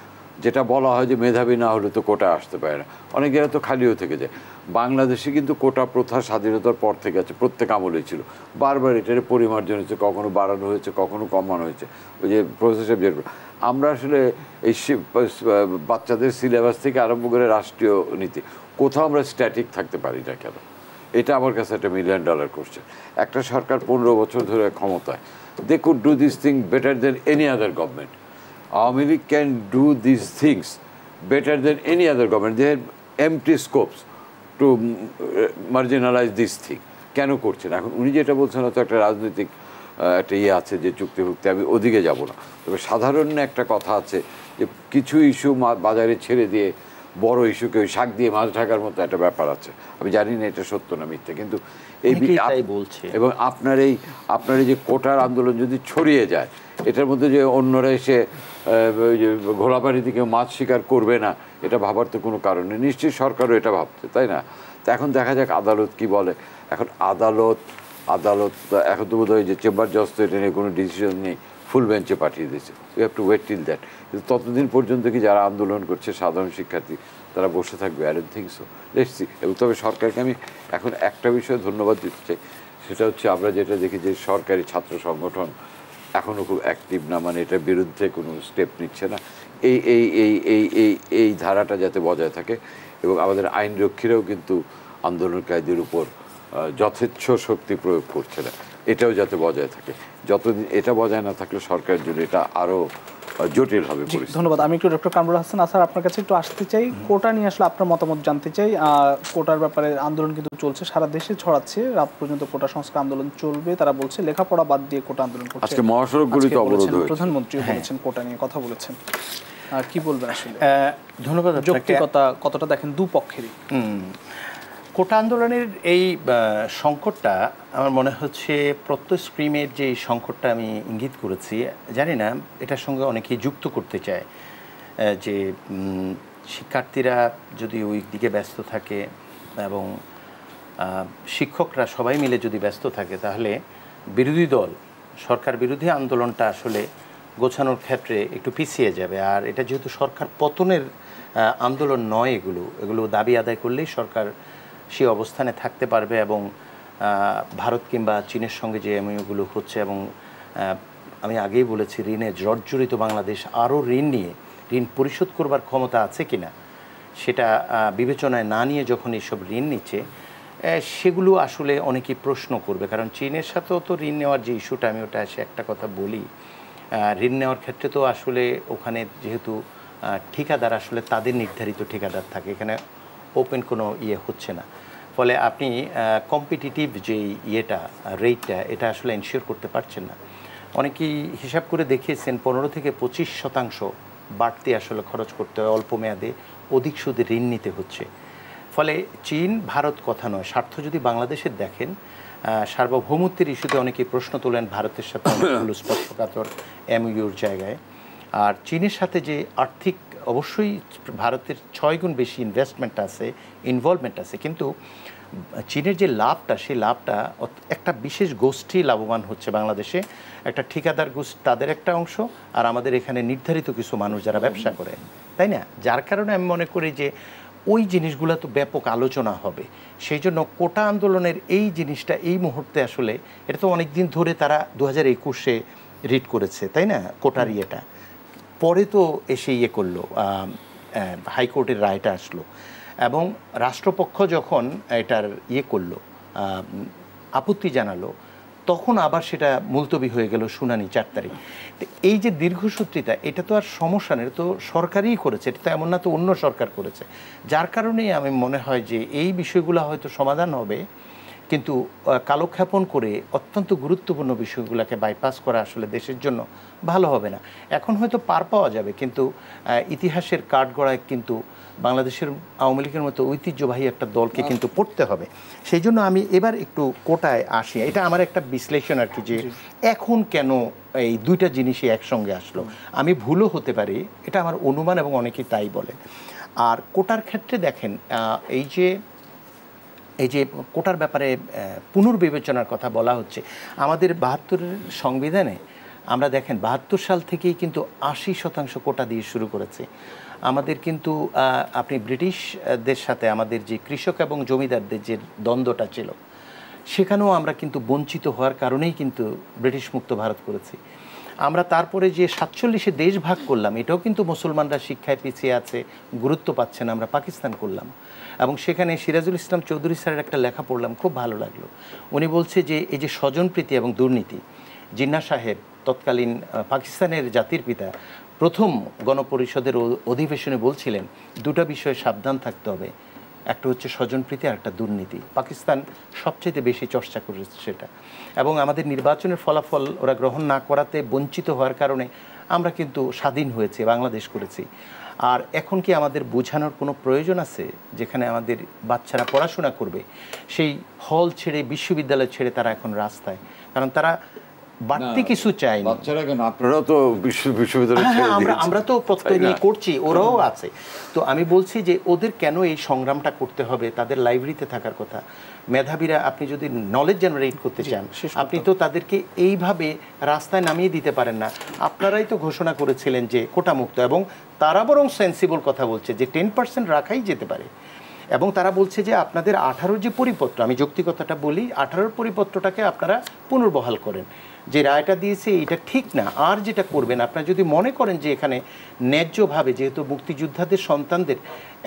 যেটা বলা হয় যে মেধাবী না হলে তো কোটা আসতে পারে না, অনেক জায়গায় তো খালিও থেকে যায়। বাংলাদেশে কিন্তু কোটা প্রথা স্বাধীনতার পর থেকে আছে, প্রত্যেক আমলেই ছিল, বারবার এটার পরিমার্জন হয়েছে, কখনো বাড়ানো হয়েছে, কখনো কমানো হয়েছে। ওই যে প্রফেসর আমরা আসলে এই বাচ্চাদের সিলেবাস থেকে আরম্ভ করে রাষ্ট্রীয় নীতি, কোথাও আমরা স্ট্যাটিক থাকতে পারি না কেন? এটা আমার কাছে একটা $1 মিলিয়ন কোশ্চেন। একটা সরকার 15 বছর ধরে ক্ষমতায়, they could do this thing better than any other government. Awamu League can do these things better than any other government. They have empty scopes to marginalize this thing. কেন করছেন? এখন উনি যেটা বলছেন হয়তো একটা রাজনৈতিক একটা ইয়ে আছে যে চুক্তিভুক্তি, আমি ওদিকে যাব না। তবে সাধারণ একটা কথা আছে যে কিছু ইস্যু বাজারে ছেড়ে দিয়ে বড় ইস্যুকে ওই শাক দিয়ে মাছ ঢাকার মতো একটা ব্যাপার আছে। আমি জানি না এটা সত্য না মিথ্যে, কিন্তু এই বলছে। এবং আপনার এই যে কোটার আন্দোলন যদি ছড়িয়ে যায়, এটার মধ্যে যে অন্যরা এসে ঘোলাপানি থেকে মাছ শিকার করবে না, এটা ভাবার তো কোনো কারণ নেই। নিশ্চয়ই সরকারও এটা ভাবছে, তাই না? তো এখন দেখা যাক আদালত কি বলে। এখন আদালত এখন তো বোধ হয় যে চেম্বার জজ তো এটা নিয়ে কোনো ডিসিশন নেই, ফুল বেঞ্চে পাঠিয়ে দিয়েছে। We have to wait till that. কিন্তু ততদিন পর্যন্ত কি যারা আন্দোলন করছে সাধারণ শিক্ষার্থী তারা বসে থাকবে? I don't think so. Let's see. এবং তবে সরকারকে আমি এখন একটা বিষয়ে ধন্যবাদ দিতে চাই, সেটা হচ্ছে আমরা যেটা দেখি যে সরকারি ছাত্র সংগঠন এখনও খুব অ্যাক্টিভ না, মানে এটার বিরুদ্ধে কোনো স্টেপ নিচ্ছে না। এই এই এই এই এই এই ধারাটা যাতে বজায় থাকে, এবং আমাদের আইনরক্ষীরাও কিন্তু আন্দোলনকারীদের উপর যথেচ্ছ শক্তি প্রয়োগ করছে না, এটাও যাতে বজায় থাকে। যতদিন এটা বজায় না থাকলে সরকারের জন্য এটা আরও জটিল হবে। ধন্যবাদ। আমি একটু ডক্টর কামরুল হাসান আসার আপনার কাছে একটু আসতে চাই, কোটা নিয়ে আসলে আপনার মতামত জানতে চাই। কোটার ব্যাপারে আন্দোলন কিন্তু চলছে, সারা দেশে ছড়াচ্ছে, রাত পর্যন্ত কোটা সংস্কার আন্দোলন চলবে। তারা বলছে লেখাপড়া বাদ দিয়ে কোটা আন্দোলন করছে। আজকে মহাসড়কগুলিতে অবরোধ হয়েছে, প্রধানমন্ত্রী বলেছেন কোটা নিয়ে কথা বলেছেন। কি বলবেন আসলে? ধন্যবাদ। যৌক্তিকতা কতটা দেখেন দুপক্ষেরই? কোটা আন্দোলনের এই সংকটটা আমার মনে হচ্ছে প্রত্যয় স্ট্রিমের যে সংকটটা আমি ইঙ্গিত করেছি, জানি না এটার সঙ্গে অনেকেই যুক্ত করতে চায় যে শিক্ষার্থীরা যদি ওই দিকে ব্যস্ত থাকে এবং শিক্ষকরা সবাই মিলে যদি ব্যস্ত থাকে, তাহলে বিরোধী দল সরকার বিরোধী আন্দোলনটা আসলে গোছানোর ক্ষেত্রে একটু পিছিয়ে যাবে। আর এটা যেহেতু সরকার পতনের আন্দোলন নয়, এগুলো দাবি আদায় করলেই সরকার সেই অবস্থানে থাকতে পারবে। এবং ভারত কিংবা চীনের সঙ্গে যে এমওইউগুলো হচ্ছে, এবং আমি আগেই বলেছি ঋণে জর্জরিত বাংলাদেশ আরও ঋণ পরিশোধ করবার ক্ষমতা আছে কিনা সেটা বিবেচনায় না নিয়ে যখন এইসব ঋণ নিচ্ছে, সেগুলো আসলে অনেকেই প্রশ্ন করবে। কারণ চীনের সাথেও তো ঋণ নেওয়ার যে ইস্যুটা, আমি ওটা এসে একটা কথা বলি, ঋণ নেওয়ার ক্ষেত্রে তো আসলে ওখানে যেহেতু ঠিকাদার আসলে তাদের নির্ধারিত ঠিকাদার থাকে, এখানে ওপেন কোনো হচ্ছে না। ফলে আপনি কম্পিটিটিভ যে রেটটা এটা আসলে এনশিওর করতে পারছেন না। অনেকেই হিসাব করে দেখিয়েছেন 15 থেকে 25% বাড়তি আসলে খরচ করতে হয়, অল্প মেয়াদে অধিক সুদে ঋণ নিতে হচ্ছে। ফলে চীন ভারত কথা নয়, স্বার্থ যদি বাংলাদেশের দেখেন, সার্বভৌমত্বের ইস্যুতে অনেকেই প্রশ্ন তোলেন ভারতের সাথে অনেকগুলো স্পর্শকাতর এমইউর জায়গায়। আর চীনের সাথে যে আর্থিক, অবশ্যই ভারতের 6 গুণ বেশি ইনভলভমেন্ট আছে, কিন্তু চীনের যে লাভটা, সেই লাভটা একটা বিশেষ গোষ্ঠী লাভবান হচ্ছে বাংলাদেশে, একটা ঠিকাদার গোষ্ঠী তাদের একটা অংশ, আর আমাদের এখানে নির্ধারিত কিছু মানুষ যারা ব্যবসা করে, তাই না? যার কারণে আমি মনে করি যে ওই জিনিসগুলো তো ব্যাপক আলোচনা হবে। সেই জন্য কোটা আন্দোলনের এই জিনিসটা এই মুহূর্তে আসলে, এটা তো অনেক দিন ধরে তারা 2021-এ রিট করেছে, তাই না? কোটার পরে তো এসে করলো, হাইকোর্টের রায়টা আসলো, এবং রাষ্ট্রপক্ষ যখন এটার করলো, আপত্তি জানালো, তখন আবার সেটা মুলতবি হয়ে গেল শুনানি 4 তারিখ। এই যে দীর্ঘসূত্রিতা, এটা তো আর সমস্যা নেই, এটা তো সরকারই করেছে, এটা তো এমন না তো অন্য সরকার করেছে। যার কারণেই আমি মনে হয় যে এই বিষয়গুলো হয়তো সমাধান হবে, কিন্তু কালক্ষেপণ করে অত্যন্ত গুরুত্বপূর্ণ বিষয়গুলোকে বাইপাস করা আসলে দেশের জন্য ভালো হবে না। এখন হয়তো পার পাওয়া যাবে, কিন্তু ইতিহাসের কাঠগড়ায় কিন্তু বাংলাদেশের আওয়ামী লীগের মতো ঐতিহ্যবাহী একটা দলকে কিন্তু পড়তে হবে। সেই জন্য আমি এবার একটু কোটায় আসি। এটা আমার একটা বিশ্লেষণ আর কি, যে এখন কেন এই দুইটা জিনিসই একসঙ্গে আসলো। আমি ভুলও হতে পারি, এটা আমার অনুমান, এবং অনেকেই তাই বলে। আর কোটার ক্ষেত্রে দেখেন, এই যে কোটার ব্যাপারে পুনর্বিবেচনার কথা বলা হচ্ছে, আমাদের 72-এর সংবিধানে আমরা দেখেন 72 সাল থেকেই কিন্তু 80% কোটা দিয়ে শুরু করেছে। আমাদের কিন্তু আপনি ব্রিটিশদের সাথে আমাদের যে কৃষক এবং জমিদারদের যে দ্বন্দ্বটা ছিল, সেখানেও আমরা কিন্তু বঞ্চিত হওয়ার কারণেই কিন্তু ব্রিটিশ মুক্ত ভারত করেছি। আমরা তারপরে যে 47-এ দেশ ভাগ করলাম, এটাও কিন্তু মুসলমানরা শিক্ষায় পিছিয়ে আছে, গুরুত্ব পাচ্ছে না, আমরা পাকিস্তান করলাম। এবং সেখানে সিরাজুল ইসলাম চৌধুরী স্যারের একটা লেখা পড়লাম, খুব ভালো লাগলো। উনি বলছে যে এই যে স্বজনপ্রীতি এবং দুর্নীতি, জিন্না সাহেব তৎকালীন পাকিস্তানের জাতির পিতা প্রথম গণপরিষদের অধিবেশনে বলছিলেন, দুটো বিষয়ে সাবধান থাকতে হবে, একটা হচ্ছে স্বজনপ্রীতি আর একটা দুর্নীতি। পাকিস্তান সবচেয়ে বেশি চর্চা করেছে সেটা, এবং আমাদের নির্বাচনের ফলাফল ওরা গ্রহণ না করাতে বঞ্চিত হওয়ার কারণে আমরা কিন্তু স্বাধীন হয়েছে, বাংলাদেশ করেছি। আর এখন কি আমাদের বোঝানোর কোনো প্রয়োজন আছে যেখানে আমাদের বাচ্চারা পড়াশোনা করবে সেই হল ছেড়ে বিশ্ববিদ্যালয় ছেড়ে তারা এখন রাস্তায়, কারণ তারা বাড়তি কিছু চাই। বাচ্চারা কেন, আপনারাও তো বিশ্ববিদ্যালয় ছেড়ে দিয়েছেন। আমরা তো প্রত্যয় নিয়ে করছি, ওরাও আছে। তো আমি বলছি যে ওদের কেন এই সংগ্রামটা করতে হবে? তাদের লাইব্রেরিতে থাকার কথা। মেধাবীরা, আপনি যদি নলেজ জেনারেট করতে চান, আপনি তো তাদেরকে এইভাবে রাস্তায় নামিয়ে দিতে পারেন না। আপনারাই তো ঘোষণা করেছিলেন যে কোটা মুক্ত, এবং তারা বরং সেন্সিবল কথা বলছে যে 10% রাখাই যেতে পারে। এবং তারা বলছে যে আপনাদের 18 যে পরিপত্র, আমি যৌক্তিকতাটা বলি, 18 পরিপত্রটাকে আপনারা পুনর্বহাল করেন। যে রায়টা দিয়েছে এটা ঠিক না, আর যেটা করবেন আপনারা যদি মনে করেন যে এখানে ন্যায্যভাবে, যেহেতু মুক্তিযোদ্ধাদের সন্তানদের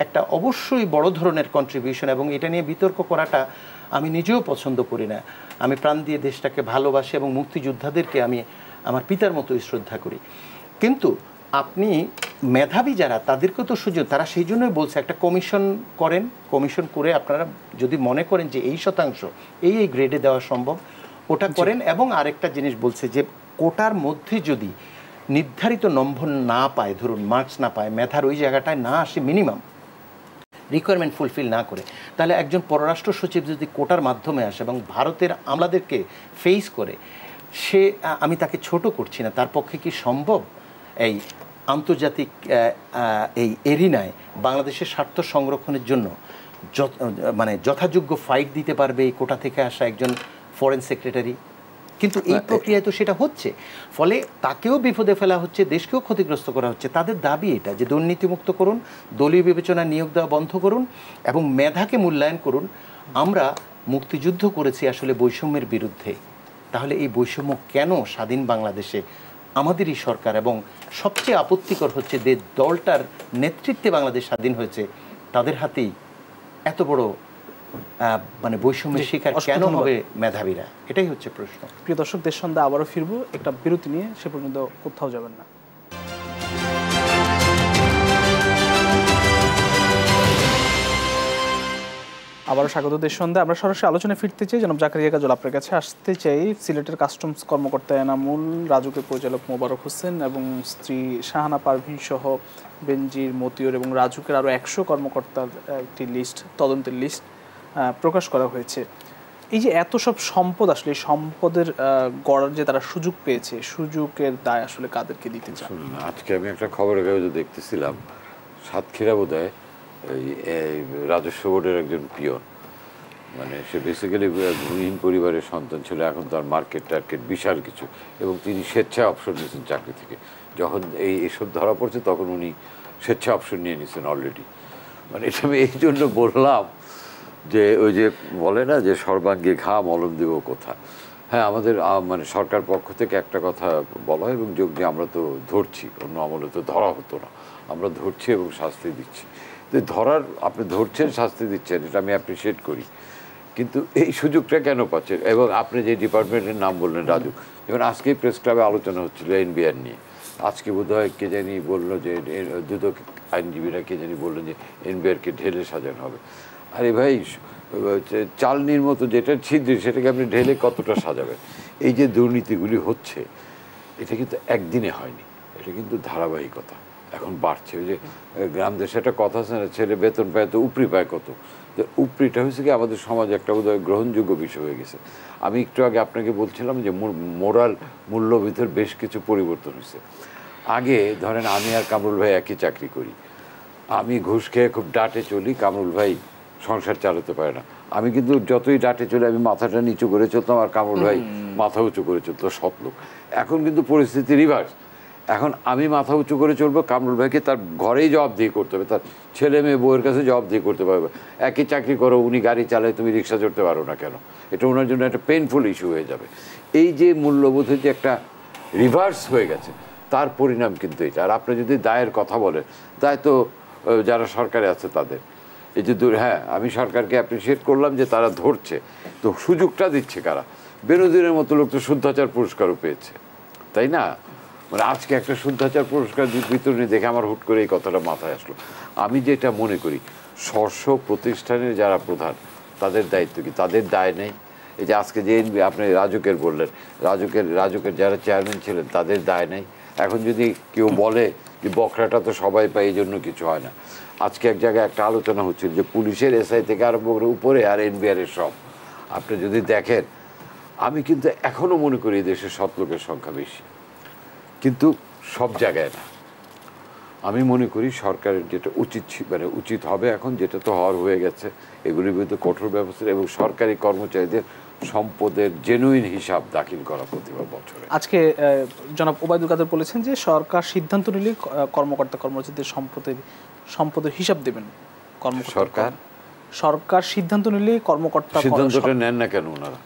একটা অবশ্যই বড় ধরনের কন্ট্রিবিউশন, এবং এটা নিয়ে বিতর্ক করাটা আমি নিজেও পছন্দ করি না। আমি প্রাণ দিয়ে দেশটাকে ভালোবাসি এবং মুক্তিযোদ্ধাদেরকে আমি আমার পিতার মতোই শ্রদ্ধা করি। কিন্তু আপনি মেধাবী যারা, তাদেরকেও তো সুযোগ, তারা সেই জন্যই বলছে একটা কমিশন করেন, কমিশন করে আপনারা যদি মনে করেন যে এই শতাংশ এই গ্রেডে দেওয়া সম্ভব, ওটা করেন। এবং আরেকটা জিনিস বলছে যে কোটার মধ্যে যদি নির্ধারিত নম্বর না পায়, ধরুন মার্কস না পায়, মেধার ওই জায়গাটায় না আসে, মিনিমাম রিকোয়ারমেন্ট ফুলফিল না করে, তাহলে একজন পররাষ্ট্র সচিব যদি কোটার মাধ্যমে আসে এবং ভারতের আমলাদেরকে ফেস করে, সে, আমি তাকে ছোট করছি না, তার পক্ষে কি সম্ভব এই আন্তর্জাতিক এই এরিনায় বাংলাদেশের স্বার্থ সংরক্ষণের জন্য মানে যথাযোগ্য ফাইট দিতে পারবে এই কোটা থেকে আসা একজন ফরেন সেক্রেটারি? কিন্তু এই প্রক্রিয়ায় তো সেটা হচ্ছে, ফলে তাকেও বিপদে ফেলা হচ্ছে, দেশকেও ক্ষতিগ্রস্ত করা হচ্ছে। তাদের দাবি এটা যে দুর্নীতিমুক্ত করুন, দলীয় বিবেচনা নিয়োগ দেওয়া বন্ধ করুন এবং মেধাকে মূল্যায়ন করুন। আমরা মুক্তিযুদ্ধ করেছি আসলে বৈষম্যের বিরুদ্ধে, তাহলে এই বৈষম্য কেন স্বাধীন বাংলাদেশে আমাদেরই সরকার, এবং সবচেয়ে আপত্তিকর হচ্ছে যে দলটার নেতৃত্বে বাংলাদেশ স্বাধীন হয়েছে, তাদের হাতেই এত বড় মানে বৈষম্যের শিকার কেন হবে মেধাবীরা? এটাই হচ্ছে প্রশ্ন। প্রিয় দর্শক, দেশ সন্ধ্যা আবারও ফিরবো একটা বিরতি নিয়ে, সে পর্যন্ত কোথাও যাবেন না। আবারও স্বাগত দেশ সন্ধ্যা। আমরা সরাসরি আলোচনায় ফিরতে চাই। জনাব জাকারিয়া কাজল, আপনার কাছে আসতে চাই। সিলেটের কাস্টমস কর্মকর্তা এনামুল, রাজুকের পরিচালক মোবারক হোসেন এবং স্ত্রী শাহানা পারভিন সহ বেনজির, মতিউর এবং রাজুকের আরও 100 কর্মকর্তার একটি লিস্ট, তদন্তের লিস্ট প্রকাশ করা হয়েছে। এই যে এত সব সম্পদ, আসলে এই সম্পদের গড়ার যে তারা সুযোগ পেয়েছে, সুযোগের দায় আসলে কাদেরকে দিতে চান? আজকে আমি একটা খবরের কাগজে দেখতেছিলাম, সাতক্ষীরা বোধহয় এই রাজস্ব বোর্ডের একজন পিয়ন, মানে সে বেসিক্যালি ভূমিহীন পরিবারের সন্তান ছিল, এখন তার মার্কেট টার্কেট বিশাল কিছু, এবং তিনি স্বেচ্ছায় অবসর নিয়েছেন চাকরি থেকে। যখন এইসব ধরা পড়ছে তখন উনি স্বেচ্ছা অবসর নিয়ে নিয়েছেন অলরেডি। মানে এটা আমি এই জন্য বললাম যে ওই যে বলে না যে সর্বাঙ্গে ঘাম মলম দেব কোথা। হ্যাঁ, আমাদের মানে সরকার পক্ষ থেকে একটা কথা বলা হয় এবং যোগ যে আমরা তো ধরছি, অন্য আমলে তো ধরা হতো না, আমরা ধরছি এবং শাস্তি দিচ্ছি। তো ধরার, আপনি ধরছেন, শাস্তি দিচ্ছেন, এটা আমি অ্যাপ্রিসিয়েট করি, কিন্তু এই সুযোগটা কেন পাচ্ছেন? এবং আপনি যে ডিপার্টমেন্টের নাম বললেন রাজু, যেমন আজকেই প্রেস ক্লাবে আলোচনা হচ্ছিল এনবিআর নিয়ে, আজকে বোধহয় কে জানি বললো যে দুদক আইনজীবীরা কে জানি বললেন যে এনবিআরকে ঢেলে সাজানো হবে। আরে ভাই, চালনির মতো যেটা ছিদ্র সেটাকে আপনি ঢেলে কতটা সাজাবেন? এই যে দুর্নীতিগুলি হচ্ছে, এটা কিন্তু একদিনে হয়নি, এটা কিন্তু ধারাবাহিকতা, এখন বাড়ছে। ওই যে গ্রাম দেশে একটা কথা আছে না, ছেলে বেতন পায় তো উপরি পায় কত। তো উপরিটা হয়েছে কি আমাদের সমাজে একটা বোধহয় গ্রহণযোগ্য বিষয় হয়ে গেছে। আমি একটু আগে আপনাকে বলছিলাম যে মোরাল মূল্য ভিতর বেশ কিছু পরিবর্তন হয়েছে। আগে ধরেন আমি আর কামরুল ভাই একই চাকরি করি, আমি ঘুষ খেয়ে খুব ডাটে চলি, কামরুল ভাই সংসার চালাতে পারে না। আমি কিন্তু যতই ডাটে চলে, আমি মাথাটা নিচু করে চলতাম আর কামরুল ভাই মাথা উঁচু করে চলতো, সৎ লোক। এখন কিন্তু পরিস্থিতি রিভার্স, এখন আমি মাথা উঁচু করে চলবো, কামরুল ভাইকে তার ঘরেই জবাবদিহি করতে হবে, তার ছেলে মেয়ে বউয়ের কাছে জবাবদিহি করতে পারবে। একই চাকরি করো, উনি গাড়ি চালায়, তুমি রিক্সা চড়তে পারো না কেন? এটা ওনার জন্য একটা পেইনফুল ইস্যু হয়ে যাবে। এই যে মূল্যবোধের যে একটা রিভার্স হয়ে গেছে, তার পরিণাম কিন্তু এটা। আর আপনি যদি দায়ের কথা বলেন, দায় তো যারা সরকারে আছে তাদের। এই যে হ্যাঁ, আমি সরকারকে অ্যাপ্রিসিয়েট করলাম যে তারা ধরছে, তো সুযোগটা দিচ্ছে কারা? বেনজিরের মতো লোক তো শুদ্ধাচার পুরস্কারও পেয়েছে, তাই না? মানে আজকে একটা শুদ্ধাচার পুরস্কার বিতরণী দেখে আমার হুট করে এই কথাটা মাথায় আসলো। আমি যেটা মনে করি, স্ব প্রতিষ্ঠানের যারা প্রধান, তাদের দায়িত্ব কি? তাদের দায় নেই? এই যে আজকে যে আপনি রাজুকের বললেন, রাজুকের যারা চেয়ারম্যান ছিলেন, তাদের দায় নেই? এখন যদি কেউ বলে যে বকরাটা তো সবাই পায়, এই জন্য কিছু হয় না। আজকে এক জায়গায় একটা আলোচনা হচ্ছিল যে পুলিশের এসআই থেকে আরম্ভ করে উপরে আর এনবিআর এর সব, আপনি যদি দেখেন, আমি কিন্তু এখনও মনে করি দেশের সৎ লোকের সংখ্যা বেশি, কিন্তু সব জায়গায় না। আমি মনে করি সরকারের যেটা উচিত হবে এখন, যেটা তো হওয়ার হয়ে গেছে, এগুলির বিরুদ্ধে কঠোর ব্যবস্থা এবং সরকারি কর্মচারীদের সম্পদের জেনুইন হিসাব দাখিল করা প্রতিবার বছরে। আজকে জনাব ওবায়দুল কাদের বলেছেন যে সরকার সিদ্ধান্ত নিলে কর্মকর্তা কর্মচারীদের সম্পদের হিসাব দেবেন। সরকার সিদ্ধান্ত নিলে কর্মকর্তা সিদ্ধান্তটা নেন না কেন ওনারা?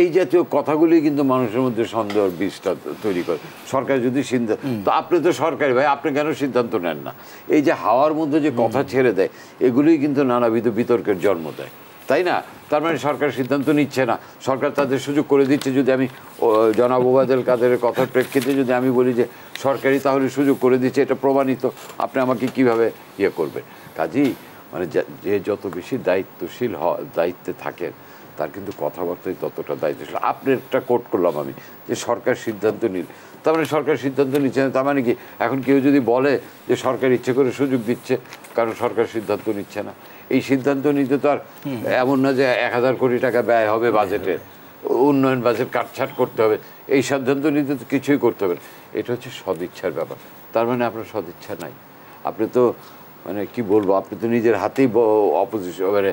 এই জাতীয় কথাগুলি কিন্তু মানুষের মধ্যে সন্দেহ বীজটা তৈরি করে। সরকার যদি সিদ্ধান্ত, তো আপনি তো সরকারি ভাই, আপনি কেন সিদ্ধান্ত নেন না? এই যে হাওয়ার মধ্যে যে কথা ছেড়ে দেয়, এগুলোই কিন্তু নানাবিধ বিতর্কের জন্ম দেয়, তাই না? তার মানে সরকার সিদ্ধান্ত নিচ্ছে না, সরকার তাদের সুযোগ করে দিচ্ছে। যদি আমি জনাব ওবায়দুল কাদেরের কথার প্রেক্ষিতে যদি আমি বলি যে সরকারি তাহলে সুযোগ করে দিচ্ছে, এটা প্রমাণিত, আপনি আমাকে কিভাবে করবেন? কাজেই মানে যে যত বেশি দায়িত্বশীল দায়িত্বে থাকেন, তার কিন্তু কথাবার্তাই ততটা দায়িত্বশীল। আপনারটা কোট করলাম আমি যে সরকার সিদ্ধান্ত নিল, তার মানে সরকার সিদ্ধান্ত নিচ্ছে না। তার মানে কি এখন কেউ যদি বলে যে সরকার ইচ্ছে করে সুযোগ দিচ্ছে, কারণ সরকার সিদ্ধান্ত নিচ্ছে না? এই সিদ্ধান্ত নিতে তো আর এমন না যে 1000 কোটি টাকা ব্যয় হবে বাজেটে, উন্নয়ন বাজেট কাটছাট করতে হবে, এই সিদ্ধান্ত নিতে তো কিছুই করতে হবে না। এটা হচ্ছে সদিচ্ছার ব্যাপার। তার মানে আপনার সদিচ্ছা নাই। আপনি তো মানে কি বলবো, আপনি তো নিজের হাতেই অপোজিশন মানে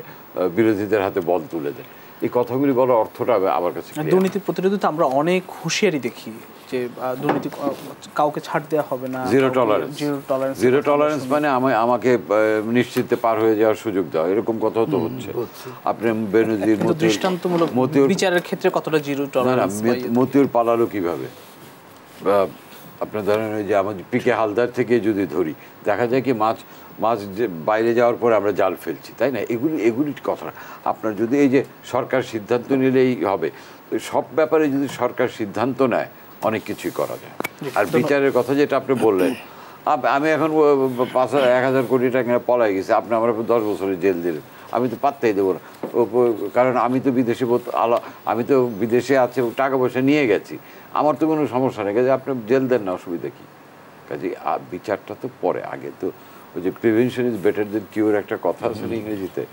বিরোধীদের হাতে বল তুলে দেন। এই কথাগুলি বলার অর্থটা আমার কাছে, দুর্নীতি প্রতিরোধে তো আমরা অনেক হুঁশিয়ারি দেখি যে দুর্নীতি কাউকে ছাড় দেওয়া হবে না, জিরো টলারেন্স মানে আমাকে নিশ্চিতে পার হয়ে যাওয়ার সুযোগ দেওয়া, এরকম কথাও তো হচ্ছে। আপনি বেনজির দৃষ্টান্তমূলক বিচারের ক্ষেত্রে কতটা জিরো টলারেন্স? মতিউর পালালো কিভাবে? আপনার ধরেন ওই যে আমাদের পিকে হালদার থেকে যদি ধরি, দেখা যায় কি মাছ বাইরে যাওয়ার পরে আমরা জাল ফেলছি, তাই না? এগুলি কথা। আপনার যদি এই যে সরকার সিদ্ধান্ত নিলেই হবে, সব ব্যাপারে যদি সরকার সিদ্ধান্ত নেয় অনেক কিছুই করা যায়। আর বিচারের কথা যেটা আপনি বললেন, আমি এখন 1000 কোটি টাকা পলাই গেছে, আপনি আমার 10 বছরের জেল দিলেন, আমি তো পাত্তাই দেবো না, কারণ আমি তো বিদেশে আছে, টাকা পয়সা নিয়ে গেছি, আমার তো কোনো সমস্যা নেই। কাজে আপনি জেল দেন না, অসুবিধা কী? কাজে বিচারটা তো পরে, আগে তো ওই যে prevention is better then cure একটা কথা আছে না ইংরেজিতে,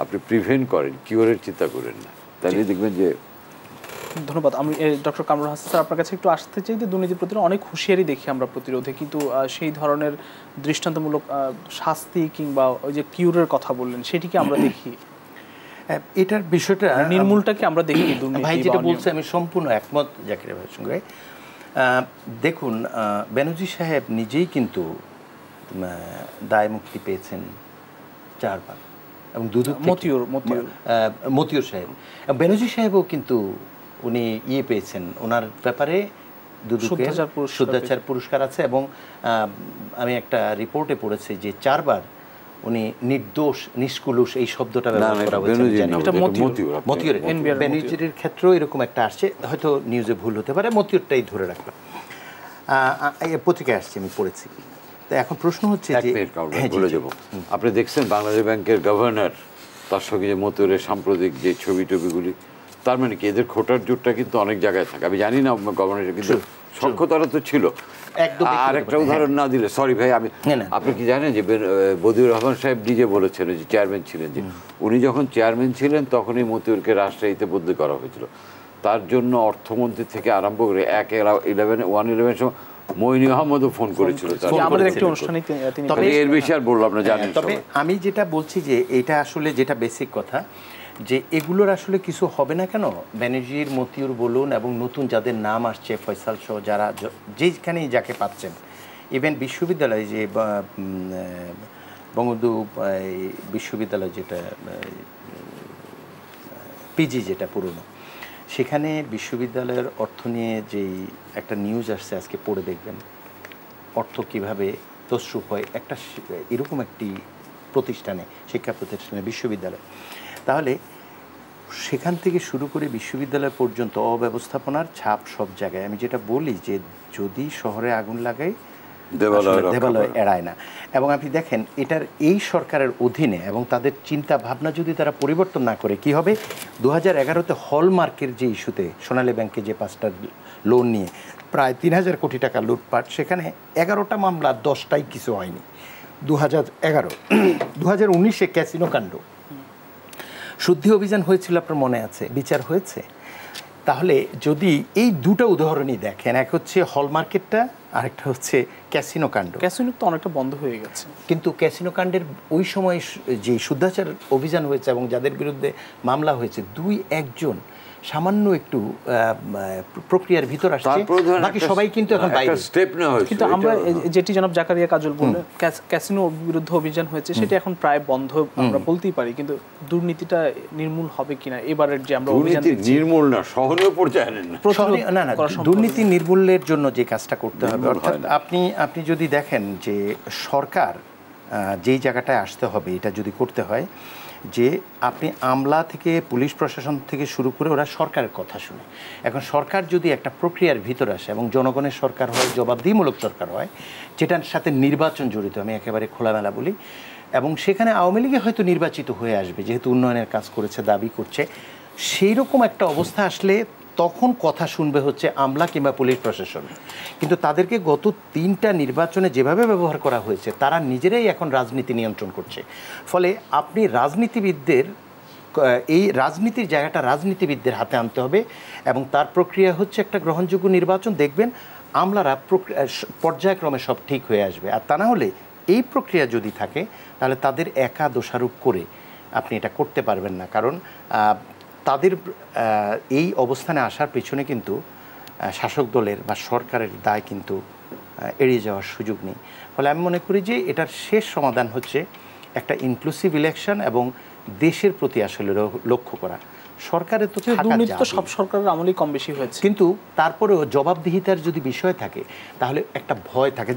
আপনি প্রিভেন্ট করেন, কিওরের চিন্তা করেন না, তাহলে দেখবেন যে। ধন্যবাদ। আমি ডক্টর কামরুল হাসান স্যার আপনার কাছে একটু আসতে চাই যে দুর্নীতি প্রতিরোধে অনেক হুঁশিয়ারি দেখি আমরা প্রতিরোধে, কিন্তু সেই ধরনের দৃষ্টান্তমূলক শাস্তি কিংবা ওই যে কিউরের কথা বললেন, সেটিকে আমরা দেখি, এটার বিষয়টা নির্মূলটাকে আমরা দেখি। ভাই যেটা বলছে আমি সম্পূর্ণ একমত জাকির ভাইয়ের সঙ্গে। দেখুন, বেনজির সাহেব নিজেই কিন্তু দায় মুক্তি পেয়েছেন 4 বার, এবং মতিউর সাহেব, বেনজির সাহেবও কিন্তু উনি পেয়েছেন, ওনার ব্যাপারে শুদ্ধাচার পুরস্কার আছে। এবং আমি একটা রিপোর্টে পড়েছি যে 4 বার উনি নির্দোষ নিষ্কুলুষ এই শব্দটা ব্যবহার করা হয়েছে। বেনজিরের ক্ষেত্রেও এরকম একটা আসছে, হয়তো নিউজে ভুল হতে পারে, মতিউরটাই ধরে রাখলাম, পত্রিকায় আসছে, আমি পড়েছি। তো এখন প্রশ্ন হচ্ছে যে বলে যাব, আপনি দেখছেন বাংলাদেশ ব্যাংকের গভর্নর, তার সঙ্গে যে মতিউরের সাম্প্রতিক যে ছবিগুলি, তার মানে কি এদের খোটার জোরটা কিন্তু অনেক জায়গায় থাকে। আমি জানি না গভর্নরের, কিন্তু সক্ষতারা তো ছিল। আর একটা উদাহরণ না দিলে সরি ভাই, আপনি কি জানেন যে বদিউর রহমান সাহেব নিজে বলেছেন, যে চেয়ারম্যান ছিলেন, যে উনি যখন চেয়ারম্যান ছিলেন তখনই মতিউরকে রাজশাহীতে বদলি করা হয়েছিল। তার জন্য অর্থমন্ত্রী থেকে আরম্ভ করে 111 সময় মইনি আহমদও ফোন করেছিল। তবে এর বেশি আর বললাম না, জানেন। তবে আমি যেটা বলছি যে এটা আসলে যেটা বেসিক কথা, যে এগুলোর আসলে কিছু হবে না কেন? বেনজির, মতিউর বলুন, এবং নতুন যাদের নাম আসছে, ফয়সাল সহ যারা যেখানেই যাকে পাচ্ছেন, ইভেন বিশ্ববিদ্যালয় যে বঙ্গবন্ধু বিশ্ববিদ্যালয় যেটা পিজি যেটা পুরনো, সেখানে বিশ্ববিদ্যালয়ের অর্থ নিয়ে যেই একটা নিউজ আসছে, আজকে পড়ে দেখবেন অর্থ কিভাবে তছরূপ হয় একটা এরকম একটি প্রতিষ্ঠানে, শিক্ষা প্রতিষ্ঠানে, বিশ্ববিদ্যালয়। তাহলে সেখান থেকে শুরু করে বিশ্ববিদ্যালয় পর্যন্ত অব্যবস্থাপনার ছাপ সব জায়গায়। আমি যেটা বলি যে যদি শহরে আগুন লাগাই দেবালয় এড়ায় না। এবং আপনি দেখেন এটার এই সরকারের অধীনে এবং তাদের চিন্তা ভাবনা যদি তারা পরিবর্তন না করে কি হবে, 2011-তে হলমার্কের যে ইস্যুতে সোনালী ব্যাংকে যে 5টা লোন নিয়ে প্রায় 3000 কোটি টাকা লুটপাট, সেখানে 11টা মামলা 10টাই কিছু হয়নি। 2019-এ ক্যাসিনো কাণ্ড, শুদ্ধি অভিযান হয়েছিল, আপনার মনে আছে, বিচার হয়েছে। তাহলে যদি এই দুটো উদাহরণই দেখেন, এক হচ্ছে হলমার্কেটটা, আরেকটা হচ্ছে ক্যাসিনো কাণ্ড। ক্যাসিনো তো অনেকটা বন্ধ হয়ে গেছে, কিন্তু ক্যাসিনো কাণ্ডের ওই সময় যে শুদ্ধাচার অভিযান হয়েছে এবং যাদের বিরুদ্ধে মামলা হয়েছে, 2-1 সামান্য একটু প্রক্রিয়ার ভিতর আসছে, বাকি সবাই কিন্তু এখন বাইরে স্টেপ নেওয়া হয়েছে। কিন্তু আমরা যেটি জনাব জাকারিয়া কাজল বললেন, ক্যাসিনো বিরুদ্ধে অভিযান হয়েছে, সেটা এখন প্রায় বন্ধ আমরা বলতেই পারি, কিন্তু দুর্নীতিটা নির্মূল হবে কিনা এবারের যে আমরা অভিযান দেখছি, নির্মূল না, সহনীয় পর্যায়ে না, দুর্নীতি নির্মূলের জন্য যে কাজটা করতে হবে, অর্থাৎ আপনি যদি দেখেন যে সরকার যেই জায়গাটায় আসতে হবে, এটা যদি করতে হয় যে আপনি আমলা থেকে পুলিশ প্রশাসন থেকে শুরু করে ওরা সরকারের কথা শুনে। এখন সরকার যদি একটা প্রক্রিয়ার ভিতর আসে এবং জনগণের সরকার হয়, জবাবদিহিমূলক সরকার হয়, যেটার সাথে নির্বাচন জড়িত, আমি একেবারে খোলামেলা বলি, এবং সেখানে আওয়ামী লীগে হয়তো নির্বাচিত হয়ে আসবে যেহেতু উন্নয়নের কাজ করেছে, দাবি করছে, সেই রকম একটা অবস্থা আসলে তখন কথা শুনবে হচ্ছে আমলা কিংবা পুলিশ প্রশাসন। কিন্তু তাদেরকে গত 3টা নির্বাচনে যেভাবে ব্যবহার করা হয়েছে, তারা নিজেরাই এখন রাজনীতি নিয়ন্ত্রণ করছে। ফলে আপনি রাজনীতিবিদদের এই রাজনীতির জায়গাটা রাজনীতিবিদদের হাতে আনতে হবে এবং তার প্রক্রিয়া হচ্ছে একটা গ্রহণযোগ্য নির্বাচন। দেখবেন আমলারা পর্যায়ক্রমে সব ঠিক হয়ে আসবে। আর তা না হলে এই প্রক্রিয়া যদি থাকে তাহলে তাদের একা দোষারোপ করে আপনি এটা করতে পারবেন না। কারণ তাদের এই অবস্থানে আসার পেছনে কিন্তু শাসক দলের বা সরকারের দায় কিন্তু এড়িয়ে যাওয়ার সুযোগ নেই। ফলে আমি মনে করি যে এটার শেষ সমাধান হচ্ছে একটা ইনক্লুসিভ ইলেকশন এবং দেশের প্রতি আসলে লক্ষ্য করা। সরকারের তো দুর্নীতি তো সব সরকারের আমলেই কম বেশি হয়েছে, কিন্তু তারপরেও জবাবদিহিতার যদি বিষয় থাকে তাহলে একটা ভয় থাকে।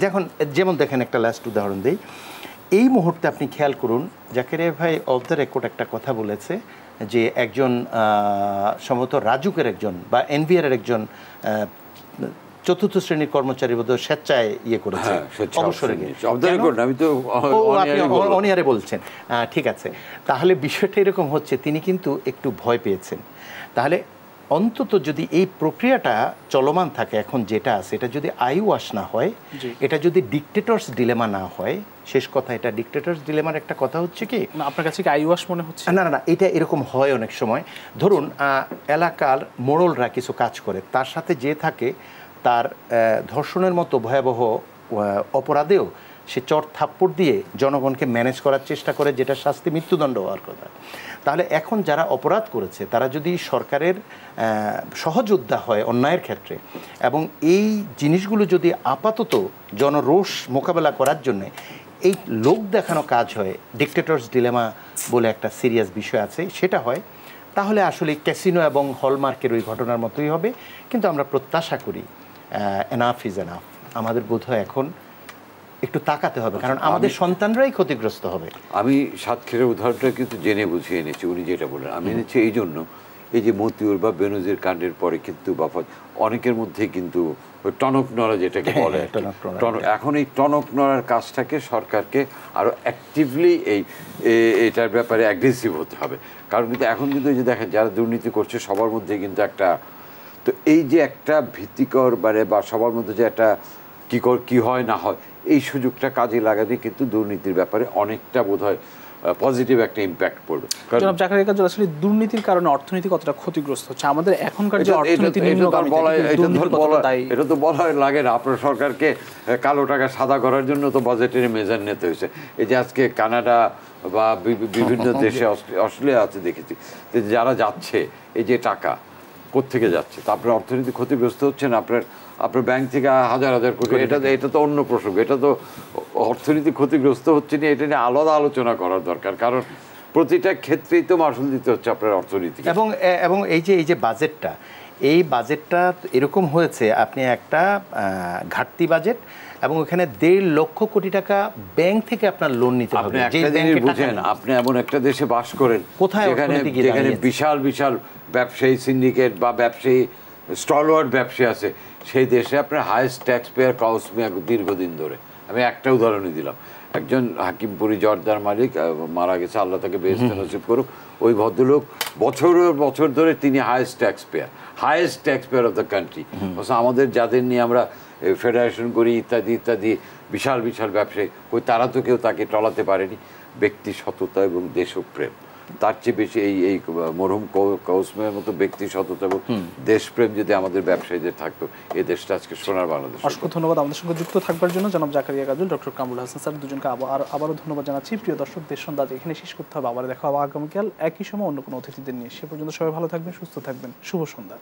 যেমন দেখেন, একটা লাস্ট উদাহরণ দিই, এই মুহূর্তে আপনি খেয়াল করুন, জাকারিয়া ভাই অফ দ্য রেকর্ড একটা কথা বলেছে যে একজন সম্ভবত রাজুকের একজন বা এনভিআর একজন 4র্থ শ্রেণীর কর্মচারী বোধহয় স্বেচ্ছায় করেছে, অবসরে গিয়েছে। অনিয়ারে বলছেন, ঠিক আছে। তাহলে বিষয়টা এরকম হচ্ছে, তিনি কিন্তু একটু ভয় পেয়েছেন। তাহলে অন্তত যদি এই প্রক্রিয়াটা চলমান থাকে এখন যেটা আছে, এটা যদি আইওয়াশ না হয়, এটা যদি ডিকটেটরস ডিলেমা না হয়, শেষ কথা, এটা ডিকটেটরস ডিলেমার একটা কথা হচ্ছে কি, আপনার কাছে কি আইওয়াশ মনে হচ্ছে? না, এটা এরকম হয় অনেক সময়। ধরুন এলাকার মোড়লরা কিছু কাজ করে, তার সাথে যে থাকে তার ধর্ষণের মতো ভয়াবহ অপরাধেও সে চর থাপ্পড় দিয়ে জনগণকে ম্যানেজ করার চেষ্টা করে, যেটা শাস্তি মৃত্যুদণ্ড হওয়ার কথা। তাহলে এখন যারা অপরাধ করেছে তারা যদি সরকারের সহযোদ্ধা হয় অন্যায়ের ক্ষেত্রে, এবং এই জিনিসগুলো যদি আপাতত জনরোষ মোকাবেলা করার জন্য এই লোক দেখানো কাজ হয়, ডিকটেটরস ডিলেমা বলে একটা সিরিয়াস বিষয় আছে, সেটা হয়, তাহলে আসলে ক্যাসিনো এবং হলমার্কের ওই ঘটনার মতোই হবে। কিন্তু আমরা প্রত্যাশা করি এনাফ ইজ এনাফ। আমাদের বোধহয় এখন একটু তাকাতে হবে, কারণ আমাদের সন্তানরাই ক্ষতিগ্রস্ত হবে। আমি সাতক্ষীরার উদাহরণটা কিন্তু জেনে বুঝিয়ে এনেছি, উনি যেটা বললেন আমি এনেছি এই জন্য, এই যে মতিউর বা বেনজির কাণ্ডের পরে কিন্তু বাফত অনেকের মধ্যে কিন্তু টনক নড়া যেটাকে বলে, এখন এই টনক নড়ার কাজটাকে সরকারকে আরও অ্যাক্টিভলি এটার ব্যাপারে অ্যাগ্রেসিভ হতে হবে। কারণ কিন্তু এখন কিন্তু এই যে দেখেন যারা দুর্নীতি করছে সবার মধ্যে কিন্তু একটা, তো এই যে একটা ভীতিকর বা সবার মধ্যে যে একটা কি হয় না হয়, এই সুযোগটা কাজে লাগাতে কিন্তু দুর্নীতির ব্যাপারে অনেকটা বোধহয় পজিটিভ একটা ইম্প্যাক্ট পড়বে। জনাব জাকারিয়া কাজল, আসলে দুর্নীতির কারণে অর্থনীতি কতটা ক্ষতিগ্রস্ত হচ্ছে আমাদের এখনকার যে অর্থনীতি এটা তো বলা লাগে না। আপনার সরকারকে কালো টাকা সাদা করার জন্য তো বাজেটের মেজার নিতে হয়েছে। এই যে আজকে কানাডা বা বিভিন্ন দেশে, অস্ট্রেলিয়া আছে দেখেছি, যারা যাচ্ছে এই যে টাকা কোত্থেকে যাচ্ছে, তা আপনার অর্থনীতি ক্ষতিগ্রস্ত হচ্ছে না, আপনার ব্যাংক থেকে হাজার হাজার কোটি, এটা তো অন্য প্রসঙ্গ, এটা তো অর্থনীতি ক্ষতিগ্রস্ত হচ্ছে না, এটা নিয়ে আলাদা আলোচনা করার দরকার। কারণ প্রতিটা ক্ষেত্রেই তো মাসুল দিতে হচ্ছে আপনার অর্থনীতি। এবং এই যে বাজেটটা, এই বাজেটটা এরকম হয়েছে, আপনি একটা ঘাটতি বাজেট এবং ওখানে 1.5 লক্ষ কোটি টাকা ব্যাংক থেকে আপনার লোন নিতে হবে। আপনি এমন একটা দেশে বাস করেন যেখানে বিশাল বিশাল ব্যবসায়ী সিন্ডিকেট বা ব্যবসায়ী স্টলওয়ার্ড ব্যবসায়ী আছে, সেই দেশে আপনার হাইয়েস্ট ট্যাক্স পেয়ার কাউসমিয়া দীর্ঘদিন ধরে। আমি একটা উদাহরণই দিলাম, একজন হাকিমপুরি জর্দার মালিক মারা গেছে, আল্লাহ তাকে বেহেশতে নসিব করুক। ওই ভদ্রলোক বছর ধরে তিনি highest tax payer of the country. আমাদের যাদের নিয়ে আমরা ফেডারেশন করি ইত্যাদি ইত্যাদি বিশাল বিশাল ব্যবসায়ী, ওই তারা তো কেউ তাকে টলাতে পারেনি। ব্যক্তি সততা এবং দেশপ্রেম, তার চেয়ে বেশি এই মরহুম কাউসমের মতো ব্যক্তি সততা এবং দেশপ্রেম যদি আমাদের ব্যবসায়ীদের থাকতো, এই দেশটা আজকে সোনার বাংলাদেশ। অসংখ্য ধন্যবাদ আমাদের সঙ্গে যুক্ত থাকবার জন্য জনাব জাকারিয়া গাজল, ডক্টর কামরুল হাসান স্যার, দুজনকে আবারও ধন্যবাদ জানাচ্ছি। প্রিয় দর্শক, দেশ সন্ধ্যা এখানে শেষ করতে হবে, আবার দেখা হবে আগামীকাল একই সময় অন্য কোনো অতিথিদের নিয়ে। সে পর্যন্ত সবাই ভালো থাকবেন, সুস্থ থাকবেন, শুভ সন্ধ্যা।